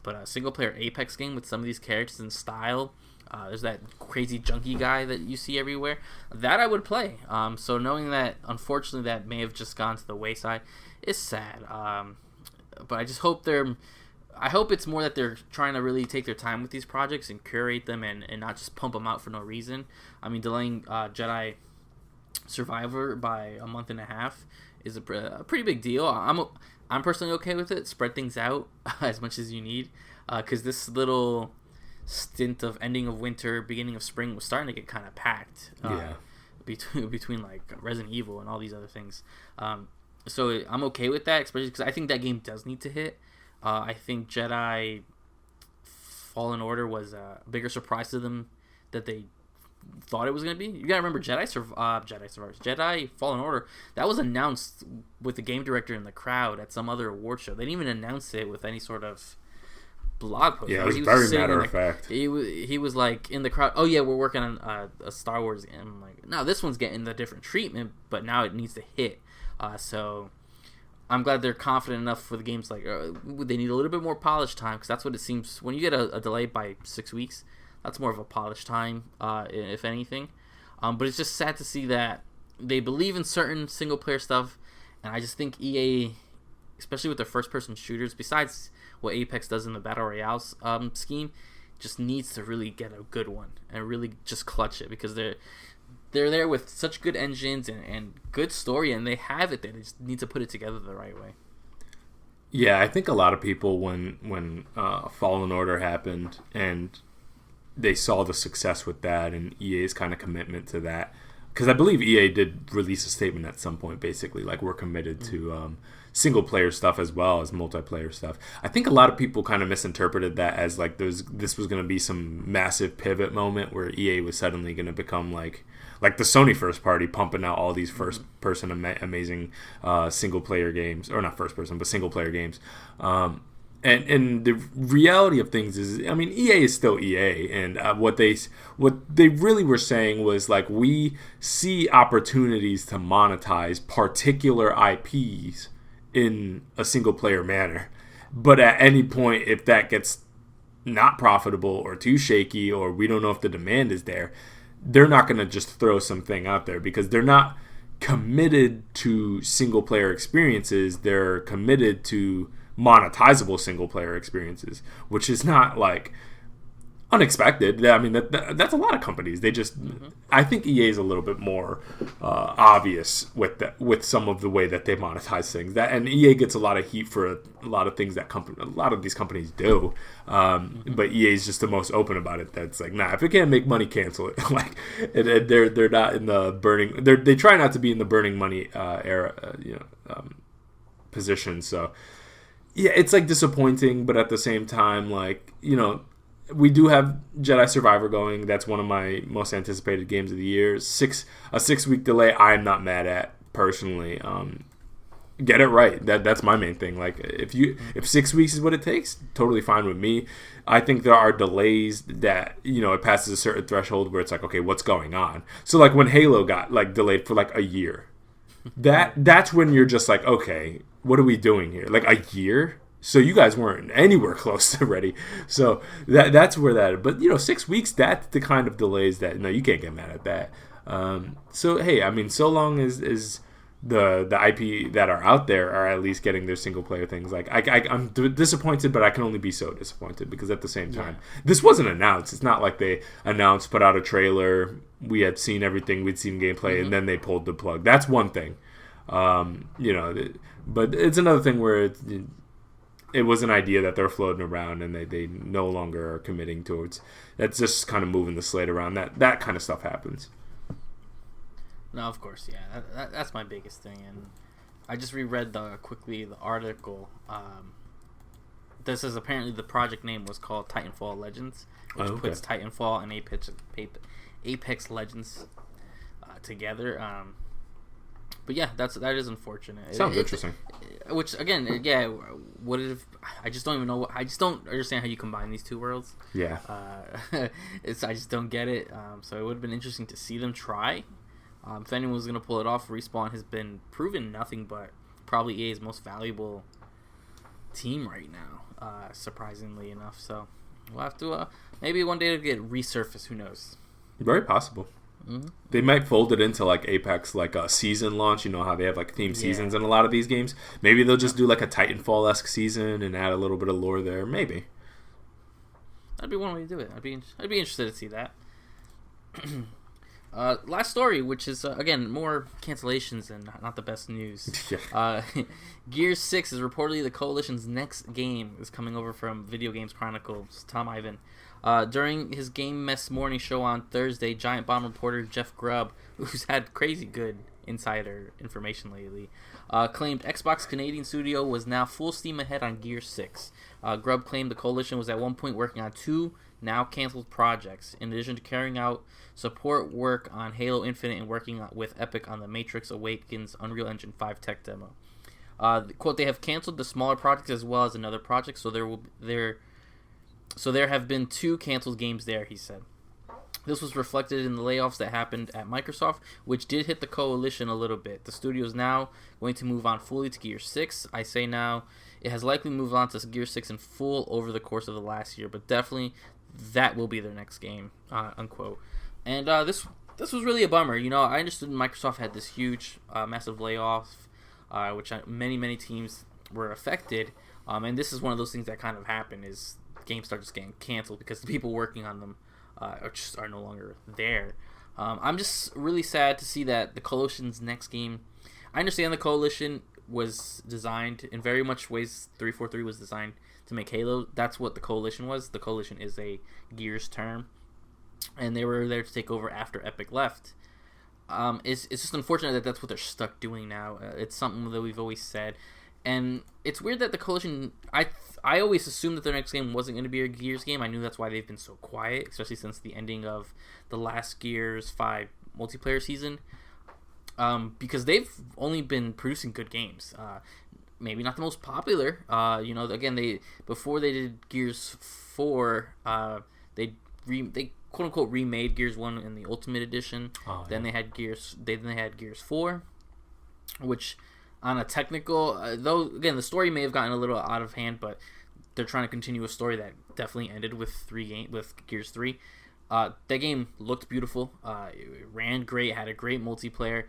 But a single player Apex game with some of these characters in style, there's that crazy junkie guy that you see everywhere, that I would play. So knowing that, unfortunately, that may have just gone to the wayside is sad. But I just hope I hope it's more that they're trying to really take their time with these projects and curate them and not just pump them out for no reason. Delaying Jedi Survivor by a month and a half is a pretty big deal. I'm personally okay with it. Spread things out as much as you need, because this little stint of ending of winter, beginning of spring was starting to get kind of packed. Between like Resident Evil and all these other things. So I'm okay with that, especially because I think that game does need to hit. I think Jedi Fallen Order was a bigger surprise to them that they thought it was going to be. You gotta remember, Jedi Fallen Order, that was announced with the game director in the crowd at some other award show. They didn't even announce it with any sort of blog post. Yeah, it was very matter of fact. He was like in the crowd, oh yeah, we're working on a Star Wars game. I'm like, no, this one's getting the different treatment, but now it needs to hit. So I'm glad they're confident enough for the games. Like they need a little bit more polish time, because that's what it seems when you get a delay by 6 weeks. That's more of a polish time, if anything. But it's just sad to see that they believe in certain single player stuff, and I just think EA, especially with their first person shooters, besides what Apex does in the battle royale scheme, just needs to really get a good one and really just clutch it, because they're there with such good engines and good story, and they have it there. They just need to put it together the right way. Yeah, I think a lot of people when Fallen Order happened, and they saw the success with that and EA's kind of commitment to that. Because I believe EA did release a statement at some point, basically, like, we're committed to single-player stuff as well as multiplayer stuff. I think a lot of people kind of misinterpreted that as, like, this was going to be some massive pivot moment where EA was suddenly going to become, like the Sony first party, pumping out all these first-person amazing single-player games. Or not first-person, but single-player games. And the reality of things is, I mean, EA is still EA, and what they really were saying was, like, we see opportunities to monetize particular IPs in a single player manner, but at any point, if that gets not profitable or too shaky, or we don't know if the demand is there, they're not going to just throw something out there because they're not committed to single player experiences. They're committed to monetizable single player experiences, which is not, like, unexpected. I mean, that's a lot of companies. They just, I think EA is a little bit more obvious with some of the way that they monetize things. And EA gets a lot of heat for a lot of things that a lot of these companies do. But EA is just the most open about it. That's like, nah, if it can't make money, cancel it. Like, they're not in the burning. They try not to be in the burning money era, position. So. Yeah, it's, like, disappointing, but at the same time, like, we do have Jedi Survivor going. That's one of my most anticipated games of the year. A 6-week delay, I'm not mad at, personally. Get it right. That's my main thing. Like, if 6 weeks is what it takes, totally fine with me. I think there are delays that, it passes a certain threshold where it's like, okay, what's going on? So, like, when Halo got, like, delayed for, like, a year, that's when you're just like, okay, what are we doing here? Like, a year? So you guys weren't anywhere close to ready. So that's where that. But 6 weeks. That's the kind of delays that you can't get mad at that. So hey, I mean, so long as the IP that are out there are at least getting their single player things. Like I'm disappointed, but I can only be so disappointed because at the same time, this wasn't announced. It's not like they announced, put out a trailer. We had seen everything. We'd seen gameplay, and then they pulled the plug. That's one thing. But it's another thing where it was an idea that they're floating around and they no longer are committing towards. That's just kind of moving the slate around. That kind of stuff happens. No, of course, yeah. That's my biggest thing. And I just reread quickly the article. This is apparently the project name was called Titanfall Legends, which puts Titanfall and Apex Legends together. But yeah, that is unfortunate. Sounds interesting. Which again, yeah, what if I just don't even know. I just don't understand how you combine these two worlds. Yeah. I just don't get it. So it would have been interesting to see them try. If anyone was gonna pull it off, Respawn has been proven nothing but probably EA's most valuable team right now. Surprisingly enough, so we'll have to maybe one day it'll get resurfaced. Who knows? Very possible. Mm-hmm. They might fold it into like Apex, like a season launch. You know how they have like themed seasons in a lot of these games. Maybe they'll just do like a Titanfall-esque season and add a little bit of lore there. Maybe that'd be one way to do it. I'd be interested to see that. Last story, which is again more cancellations and not the best news. Gears 6 is reportedly the Coalition's next game. Is coming over from Video Games Chronicles. Tom Ivan. During his Game Mess morning show on Thursday, Giant Bomb reporter Jeff Grubb, who's had crazy good insider information lately, claimed Xbox Canadian studio was now full steam ahead on Gears 6. Grubb claimed the Coalition was at one point working on 2 now canceled projects, in addition to carrying out support work on Halo Infinite and working with Epic on the Matrix Awakens Unreal Engine 5 tech demo. Quote, they have canceled the smaller projects as well as another project, so there have been 2 canceled games there, he said. This was reflected in the layoffs that happened at Microsoft, which did hit the Coalition a little bit. The studio is now going to move on fully to Gear 6. I say now, it has likely moved on to Gear 6 in full over the course of the last year, but definitely that will be their next game, unquote. And this was really a bummer. I understood Microsoft had this huge, massive layoff, which many teams were affected. And this is one of those things that kind of happened is games start just getting canceled because the people working on them are no longer there. I'm just really sad to see that the Coalition's next game. I understand the Coalition was designed in very much ways. 343 was designed to make Halo. That's what the Coalition was. The Coalition is a Gears term. and they were there to take over after Epic left. It's just unfortunate that that's what they're stuck doing now. It's something that we've always said, and it's weird that the Coalition. I always assumed that their next game wasn't going to be a Gears game. I knew that's why they've been so quiet, especially since the ending of the last Gears 5 multiplayer season. Because they've only been producing good games. Maybe not the most popular. Again, before they did Gears 4, they quote unquote remade Gears 1 in the Ultimate Edition. Then they had Gears 4, which on a technical, though again the story may have gotten a little out of hand, but they're trying to continue a story that definitely ended with Gears 3. That game looked beautiful. It ran great. Had a great multiplayer.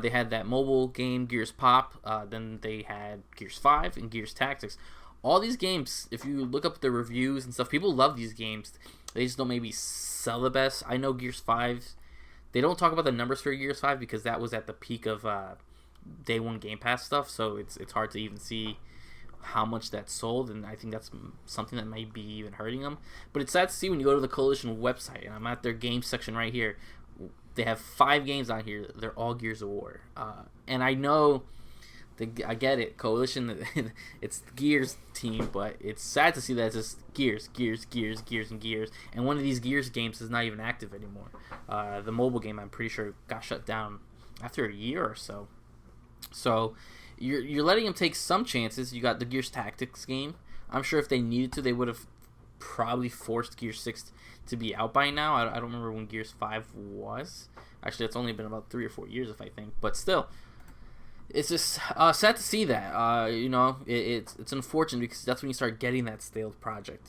They had that mobile game Gears Pop. Then they had Gears 5 and Gears Tactics. All these games, if you look up the reviews and stuff, people love these games. They just don't maybe sell the best. I know Gears 5. They don't talk about the numbers for Gears 5 because that was at the peak of day one Game Pass stuff. So it's hard to even see how much that sold, and I think that's something that might be even hurting them. But it's sad to see when you go to the Coalition website, and I'm at their games section right here. They have 5 games on here. They're all Gears of War, and I know, I get it. Coalition, it's the Gears team, but it's sad to see that it's just Gears, and Gears. And one of these Gears games is not even active anymore. The mobile game, I'm pretty sure, got shut down after a year or so. So you're letting them take some chances. You got the Gears Tactics game. I'm sure if they needed to, they would have probably forced Gears 6 to be out by now. I don't remember when Gears 5 was. Actually, it's only been about 3 or 4 years, if I think. But still, it's just sad to see that. It's unfortunate because that's when you start getting that stale project.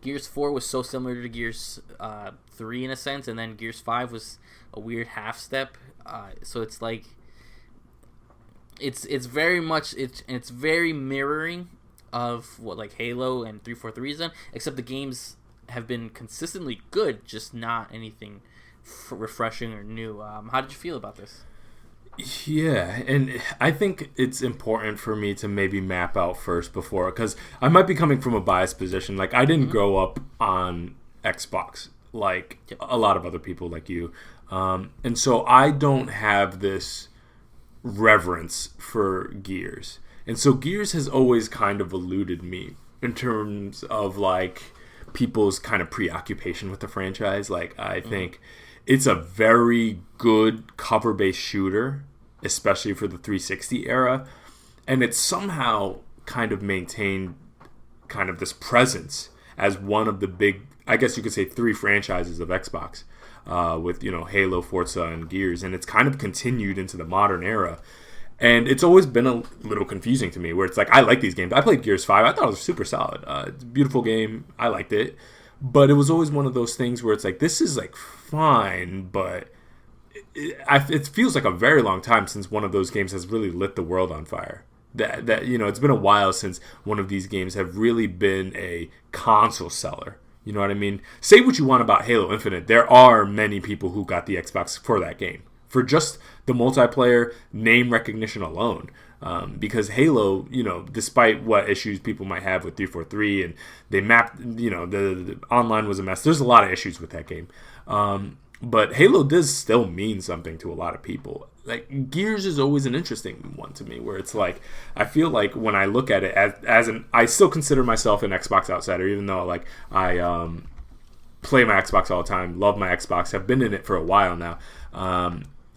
Gears 4 was so similar to Gears 3 in a sense, and then Gears 5 was a weird half step. So it's like it's very mirroring of what like Halo and 343 is done, except the games have been consistently good, just not anything refreshing or new. How did you feel about this? Yeah, and I think it's important for me to maybe map out first before, because I might be coming from a biased position. Like, I didn't grow up on Xbox like a lot of other people like you. And so I don't have this reverence for Gears. And so Gears has always kind of eluded me in terms of like people's kind of preoccupation with the franchise. Like, I think it's a very good cover-based shooter, especially for the 360 era. And it's somehow kind of maintained kind of this presence as one of the big, I guess you could say, 3 franchises of Xbox, with, Halo, Forza, and Gears. And it's kind of continued into the modern era. And it's always been a little confusing to me, where it's like, I like these games. I played Gears 5. I thought it was super solid. It's a beautiful game. I liked it. But it was always one of those things where it's like, this is like fine, but it feels like a very long time since one of those games has really lit the world on fire. That it's been a while since one of these games have really been a console seller. You know what I mean? Say what you want about Halo Infinite. There are many people who got the Xbox for that game, for just the multiplayer name recognition alone. Because Halo, despite what issues people might have with 343, and they mapped, the online was a mess. There's a lot of issues with that game. But Halo does still mean something to a lot of people. Like, Gears is always an interesting one to me, where it's like, I feel like when I look at it I still consider myself an Xbox outsider, even though like I play my Xbox all the time, love my Xbox, have been in it for a while now.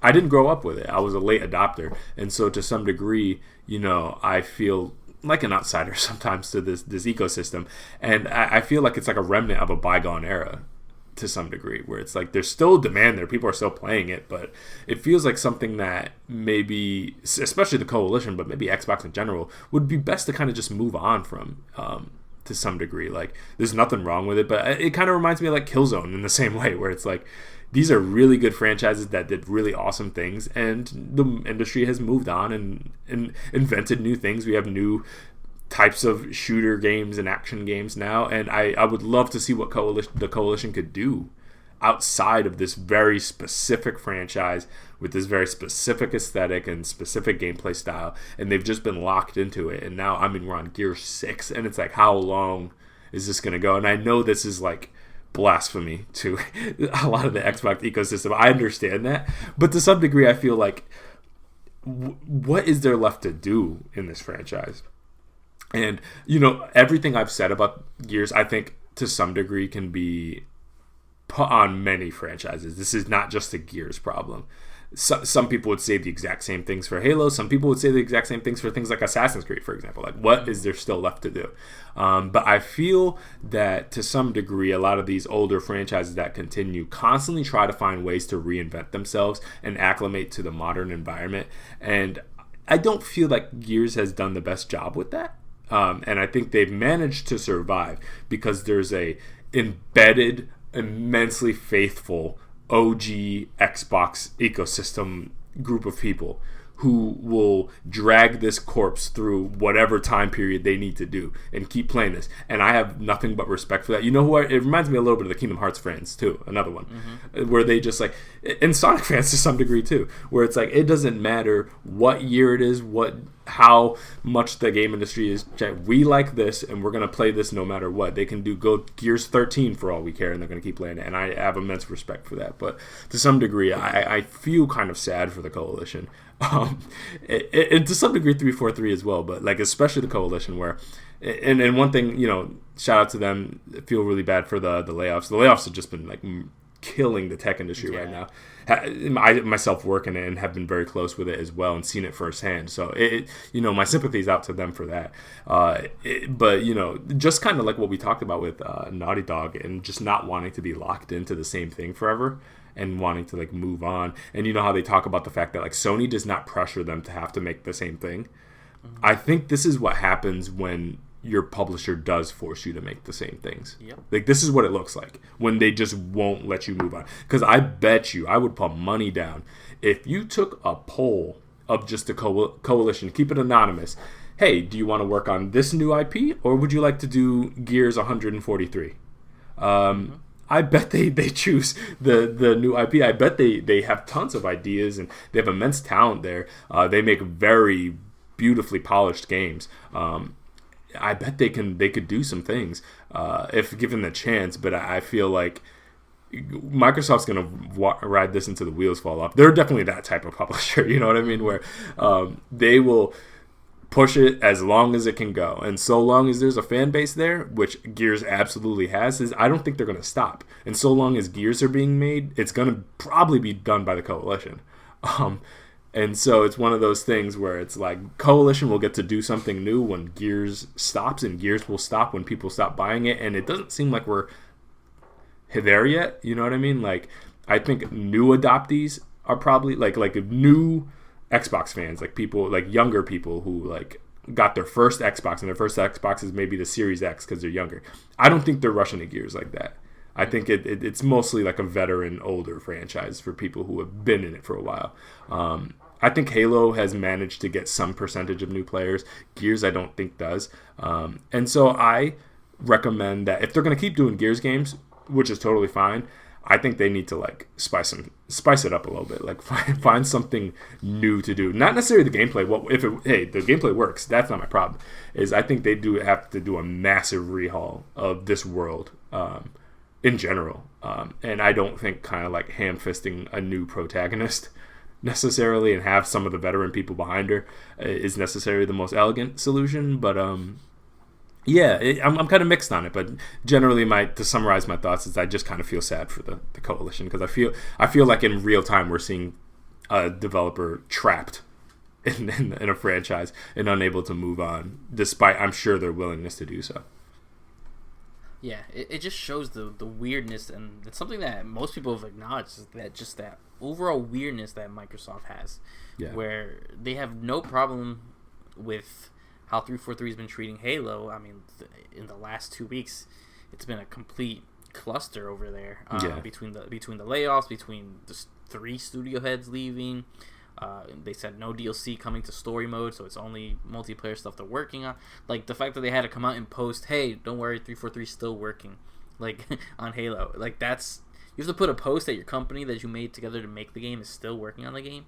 I didn't grow up with it. I was a late adopter. And so to some degree, I feel like an outsider sometimes to this ecosystem. And I feel like it's like a remnant of a bygone era to some degree, where it's like there's still demand there. People are still playing it, but it feels like something that maybe, especially the Coalition, but maybe Xbox in general, would be best to kind of just move on from, to some degree. Like, there's nothing wrong with it, but it kind of reminds me of like Killzone in the same way, where it's like, these are really good franchises that did really awesome things, and the industry has moved on and invented new things. We have new types of shooter games and action games now, and I would love to see what the Coalition could do outside of this very specific franchise with this very specific aesthetic and specific gameplay style, and they've just been locked into it. And now, we're on Gear 6, and it's like, how long is this going to go? And I know this is like blasphemy to a lot of the Xbox ecosystem. I understand that, but to some degree, I feel like what is there left to do in this franchise? And everything I've said about Gears, I think to some degree can be put on many franchises. This is not just a Gears problem. Some people would say the exact same things for Halo. Some people would say the exact same things for things like Assassin's Creed, for example. Like, what is there still left to do? But I feel that to some degree, a lot of these older franchises that continue constantly try to find ways to reinvent themselves and acclimate to the modern environment. And I don't feel like Gears has done the best job with that. And I think they've managed to survive because there's a embedded, immensely faithful OG Xbox ecosystem group of people who will drag this corpse through whatever time period they need to do and keep playing this. And I have nothing but respect for that. You know who? It reminds me a little bit of the Kingdom Hearts fans too. Another one where they just like, and Sonic fans to some degree too, where it's like it doesn't matter what year it is, how much the game industry is. We like this, and we're gonna play this no matter what. They can go Gears 13 for all we care, and they're gonna keep playing it. And I have immense respect for that. But to some degree, I feel kind of sad for the Coalition. And to some degree 343 as well, but like especially the Coalition where and one thing, shout out to them. I feel really bad for the layoffs. The layoffs have just been like killing the tech industry right now. I myself work in it and have been very close with it as well and seen it firsthand. So my sympathies out to them for that. But just kind of like what we talked about with Naughty Dog and just not wanting to be locked into the same thing forever and wanting to like move on. And you know how they talk about the fact that like Sony does not pressure them to have to make the same thing. I think this is what happens when your publisher does force you to make the same things. Yep. Like this is what it looks like when they just won't let you move on. Because I bet you, I would put money down if you took a poll of just a coalition, keep it anonymous. Hey, do you want to work on this new IP or would you like to do Gears 143? I bet they choose the new IP. I bet they have tons of ideas and they have immense talent there. They make very beautifully polished games. I bet they could do some things if given the chance. But I feel like Microsoft's gonna ride this until the wheels fall off. They're definitely that type of publisher. You know what I mean? Where they will push it as long as it can go, and so long as there's a fan base there, which Gears absolutely has, I don't think they're gonna stop. And so long as Gears are being made, it's gonna probably be done by the Coalition. And so it's one of those things where it's like Coalition will get to do something new when Gears stops, and Gears will stop when people stop buying it. And it doesn't seem like we're there yet. You know what I mean? Like, I think new adoptees are probably like new Xbox fans, like people, like younger people who like got their first Xbox, and their first Xbox is maybe the Series X because they're younger. I don't think they're rushing to Gears like that. I think it's mostly like a veteran, older franchise for people who have been in it for a while. I think Halo has managed to get some percentage of new players. Gears, I don't think does. And so I recommend that if they're going to keep doing Gears games, which is totally fine, I think they need to like spice it up a little bit. Like find something new to do. Not necessarily the gameplay. The gameplay works. That's not my problem. I think they do have to do a massive rehaul of this world. In general, and I don't think kind of like ham-fisting a new protagonist necessarily and have some of the veteran people behind her is necessarily the most elegant solution. But I'm kind of mixed on it. But generally, to summarize my thoughts is I just kind of feel sad for the Coalition because I feel like in real time we're seeing a developer trapped in a franchise and unable to move on, despite I'm sure their willingness to do so. Yeah, it just shows the weirdness, and it's something that most people have acknowledged, is that overall weirdness that Microsoft has, where they have no problem with how 343 has been treating Halo. I mean, in the last 2 weeks, it's been a complete cluster over there between the layoffs, between the 3 studio heads leaving. They said no DLC coming to story mode, so it's only multiplayer stuff they're working on. Like, the fact that they had to come out and post, hey, don't worry, 343 is still working, like, on Halo. Like, you have to put a post that your company that you made together to make the game is still working on the game.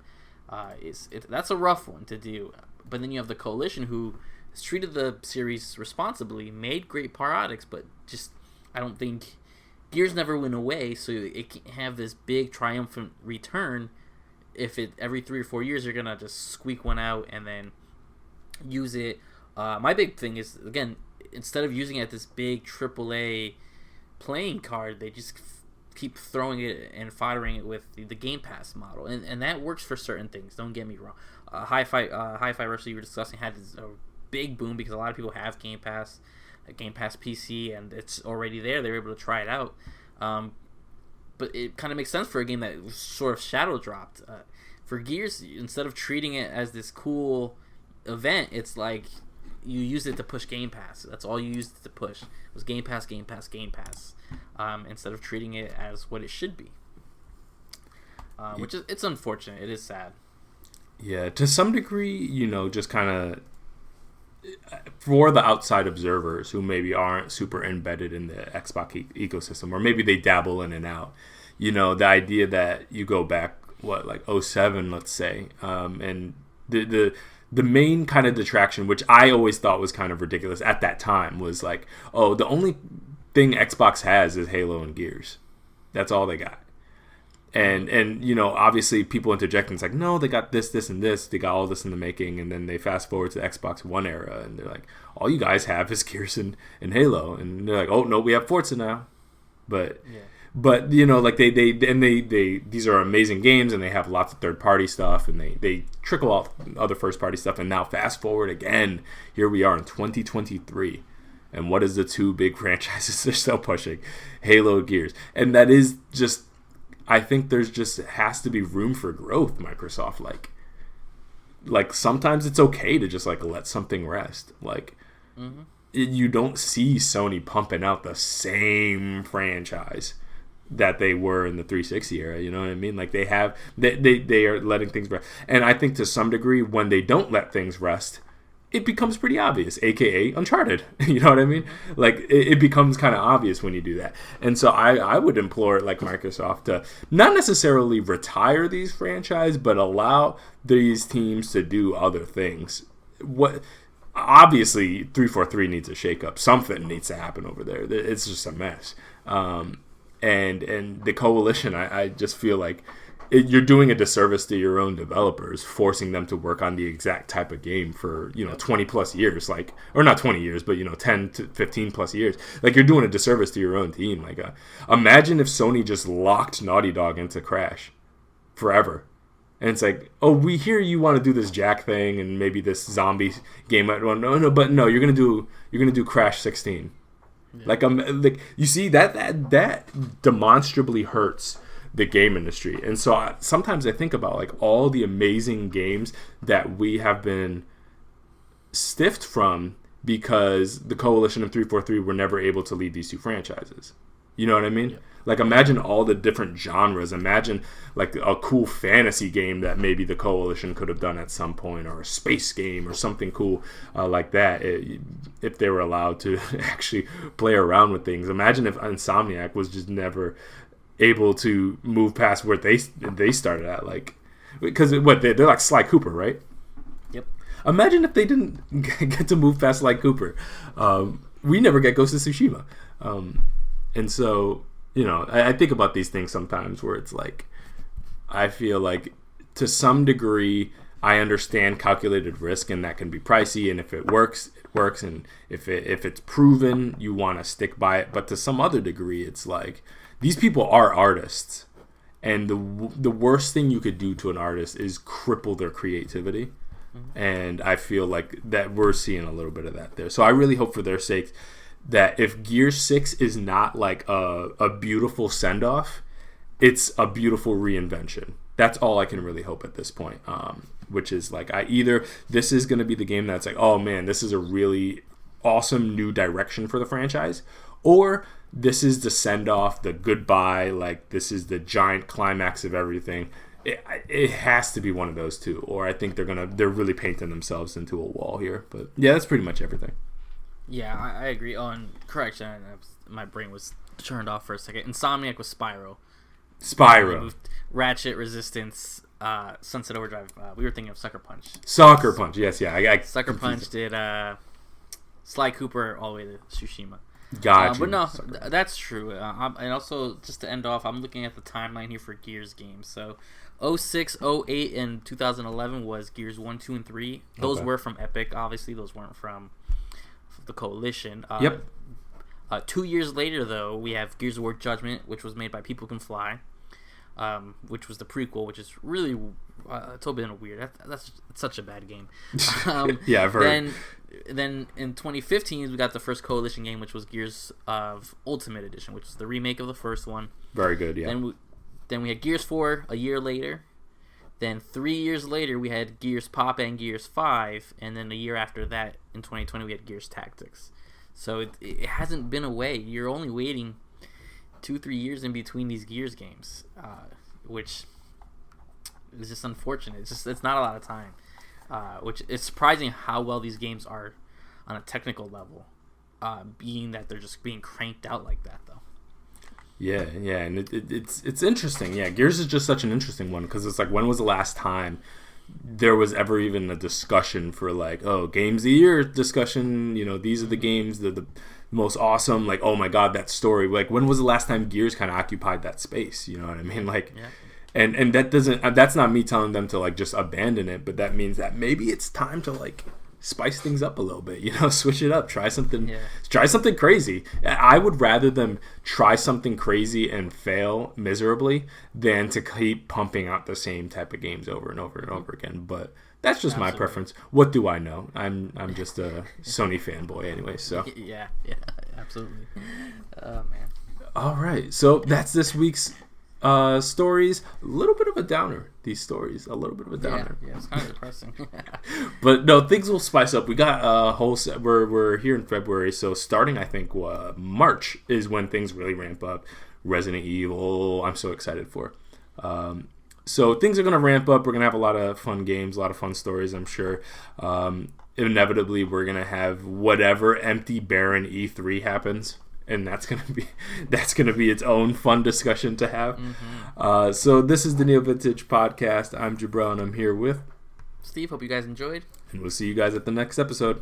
That's a rough one to do. But then you have the Coalition, who has treated the series responsibly, made great products, but just, I don't think Gears never went away, so it can't have this big triumphant return. If it every 3 or 4 years you're gonna just squeak one out and then use it. My big thing is, again, instead of using it at this big AAA playing card, they just keep throwing it and foddering it with the Game Pass model, and that works for certain things. Don't get me wrong. Hi-Fi Rush you were discussing had a big boom because a lot of people have Game Pass, a Game Pass PC, and it's already there. They're able to try it out. But it kind of makes sense for a game that was sort of shadow dropped. For Gears, instead of treating it as this cool event, it's like you use it to push Game Pass. That's all you used it to push. It was Game Pass, Game Pass, Game Pass. Instead of treating it as what it should be. Which is, it's unfortunate. It is sad. Yeah, to some degree, just kind of for the outside observers who maybe aren't super embedded in the Xbox ecosystem, or maybe they dabble in and out, the idea that you go back, like 07, let's say, and the main kind of detraction, which I always thought was kind of ridiculous at that time, was like, oh, the only thing Xbox has is Halo and Gears. That's all they got. And obviously people interject and it's like, no, they got this, and this. They got all this in the making. And then they fast forward to the Xbox One era and they're like, all you guys have is Gears and Halo. And they're like, oh, no, we have Forza now. But like they these are amazing games and they have lots of third-party stuff and they trickle off other first-party stuff. And now fast forward again, here we are in 2023. And what is the two big franchises they're still pushing? Halo, Gears. And that is just, I think there's just has to be room for growth, Microsoft. Like sometimes it's okay to just like let something rest. Like you don't see Sony pumping out the same franchise that they were in the 360 era. You know what I mean? Like they are letting things rest. And I think to some degree when they don't let things rest, it becomes pretty obvious, aka Uncharted. You know what I mean? Like it becomes kind of obvious when you do that. And so I would implore like Microsoft to not necessarily retire these franchises, but allow these teams to do other things. What obviously 343 needs a shakeup. Something needs to happen over there. It's just a mess. And the coalition, I just feel like you're doing a disservice to your own developers, forcing them to work on the exact type of game for 20 plus years, like, or not 20 years, but 10 to 15 plus years. Like you're doing a disservice to your own team. Like, imagine if Sony just locked Naughty Dog into Crash forever, and it's like, oh, we hear you want to do this Jack thing and maybe this zombie game. No, you're gonna do Crash 16. Yeah. Like you see that demonstrably hurts the game industry. And so sometimes I think about like all the amazing games that we have been stiffed from because the coalition of 343 were never able to lead these two franchises. You know what I mean? Yeah. Like imagine all the different genres. Imagine like a cool fantasy game that maybe the coalition could have done at some point, or a space game or something cool like that, if they were allowed to actually play around with things. Imagine if Insomniac was just never able to move past where they started at, like, because they're like Sly Cooper, right? Yep. Imagine if they didn't get to move past Sly Cooper. We never get Ghost of Tsushima, and so I think about these things sometimes where it's like I feel like to some degree I understand calculated risk and that can be pricey, and if it works, it works, and if it's proven, you want to stick by it. But to some other degree, it's like, these people are artists, and the worst thing you could do to an artist is cripple their creativity. And I feel like that we're seeing a little bit of that there. So I really hope for their sake that if Gear 6 is not like a beautiful send-off, it's a beautiful reinvention. That's all I can really hope at this point, which is like either this is going to be the game that's like, oh man, this is a really awesome new direction for the franchise, or this is the send-off, the goodbye, like this is the giant climax of everything. It has to be one of those two, or I think they're really painting themselves into a wall here. But yeah, that's pretty much everything. Yeah, I agree. Oh, and correction, my brain was turned off for a second. Insomniac was Spyro. Ratchet, Resistance, Sunset Overdrive. We were thinking of Sucker Punch. Yes, yeah. Sucker Punch did Sly Cooper all the way to Tsushima. Got you. But no, that's true. And also, just to end off, I'm looking at the timeline here for Gears games. So, 06, 08, and 2011 was Gears 1, 2, and 3. Those were from Epic, obviously. Those weren't from the Coalition. Yep. 2 years later, though, we have Gears of War Judgment, which was made by People Can Fly, which was the prequel, which is really it's a bit weird. That's such a bad game. Yeah, I've heard. Then in 2015, we got the first Coalition game, which was Gears of Ultimate Edition, which is the remake of the first one. Very good, yeah. Then we had Gears 4 a year later. Then 3 years later, we had Gears Pop and Gears 5. And then a year after that, in 2020, we had Gears Tactics. So it hasn't been away. You're only waiting 2-3 years in between these Gears games, which is just unfortunate. It's not a lot of time. Which it's surprising how well these games are on a technical level, being that they're just being cranked out like that, though. Yeah, and it's interesting. Yeah, Gears is just such an interesting one because it's like, when was the last time there was ever even a discussion for like, oh, games of the year discussion? You know, these are the games that the most awesome. Like, oh my god, that story. Like, when was the last time Gears kind of occupied that space? You know what I mean? Like. Yeah. And that doesn't, that's not me telling them to like just abandon it, but that means that maybe it's time to like spice things up a little bit, you know, switch it up, try something crazy. I would rather them try something crazy and fail miserably than to keep pumping out the same type of games over and over and over again. But that's just my preference. What do I know? I'm just a Sony fanboy anyway, so. Yeah, absolutely. Oh man. All right. So that's this week's stories. A little bit of a downer, these stories, a little bit of a downer. Yeah, it's kind of depressing. But no, things will spice up. We got a whole set. We're here in February, so starting I think March is when things really ramp up. Resident Evil, I'm so excited for. So things are going to ramp up. We're going to have a lot of fun games, a lot of fun stories, I'm sure. Inevitably we're going to have whatever empty barren E3 happens. And that's gonna be its own fun discussion to have. Mm-hmm. So this is the NeoVintage podcast. I'm Jabril, and I'm here with Steve. Hope you guys enjoyed, and we'll see you guys at the next episode.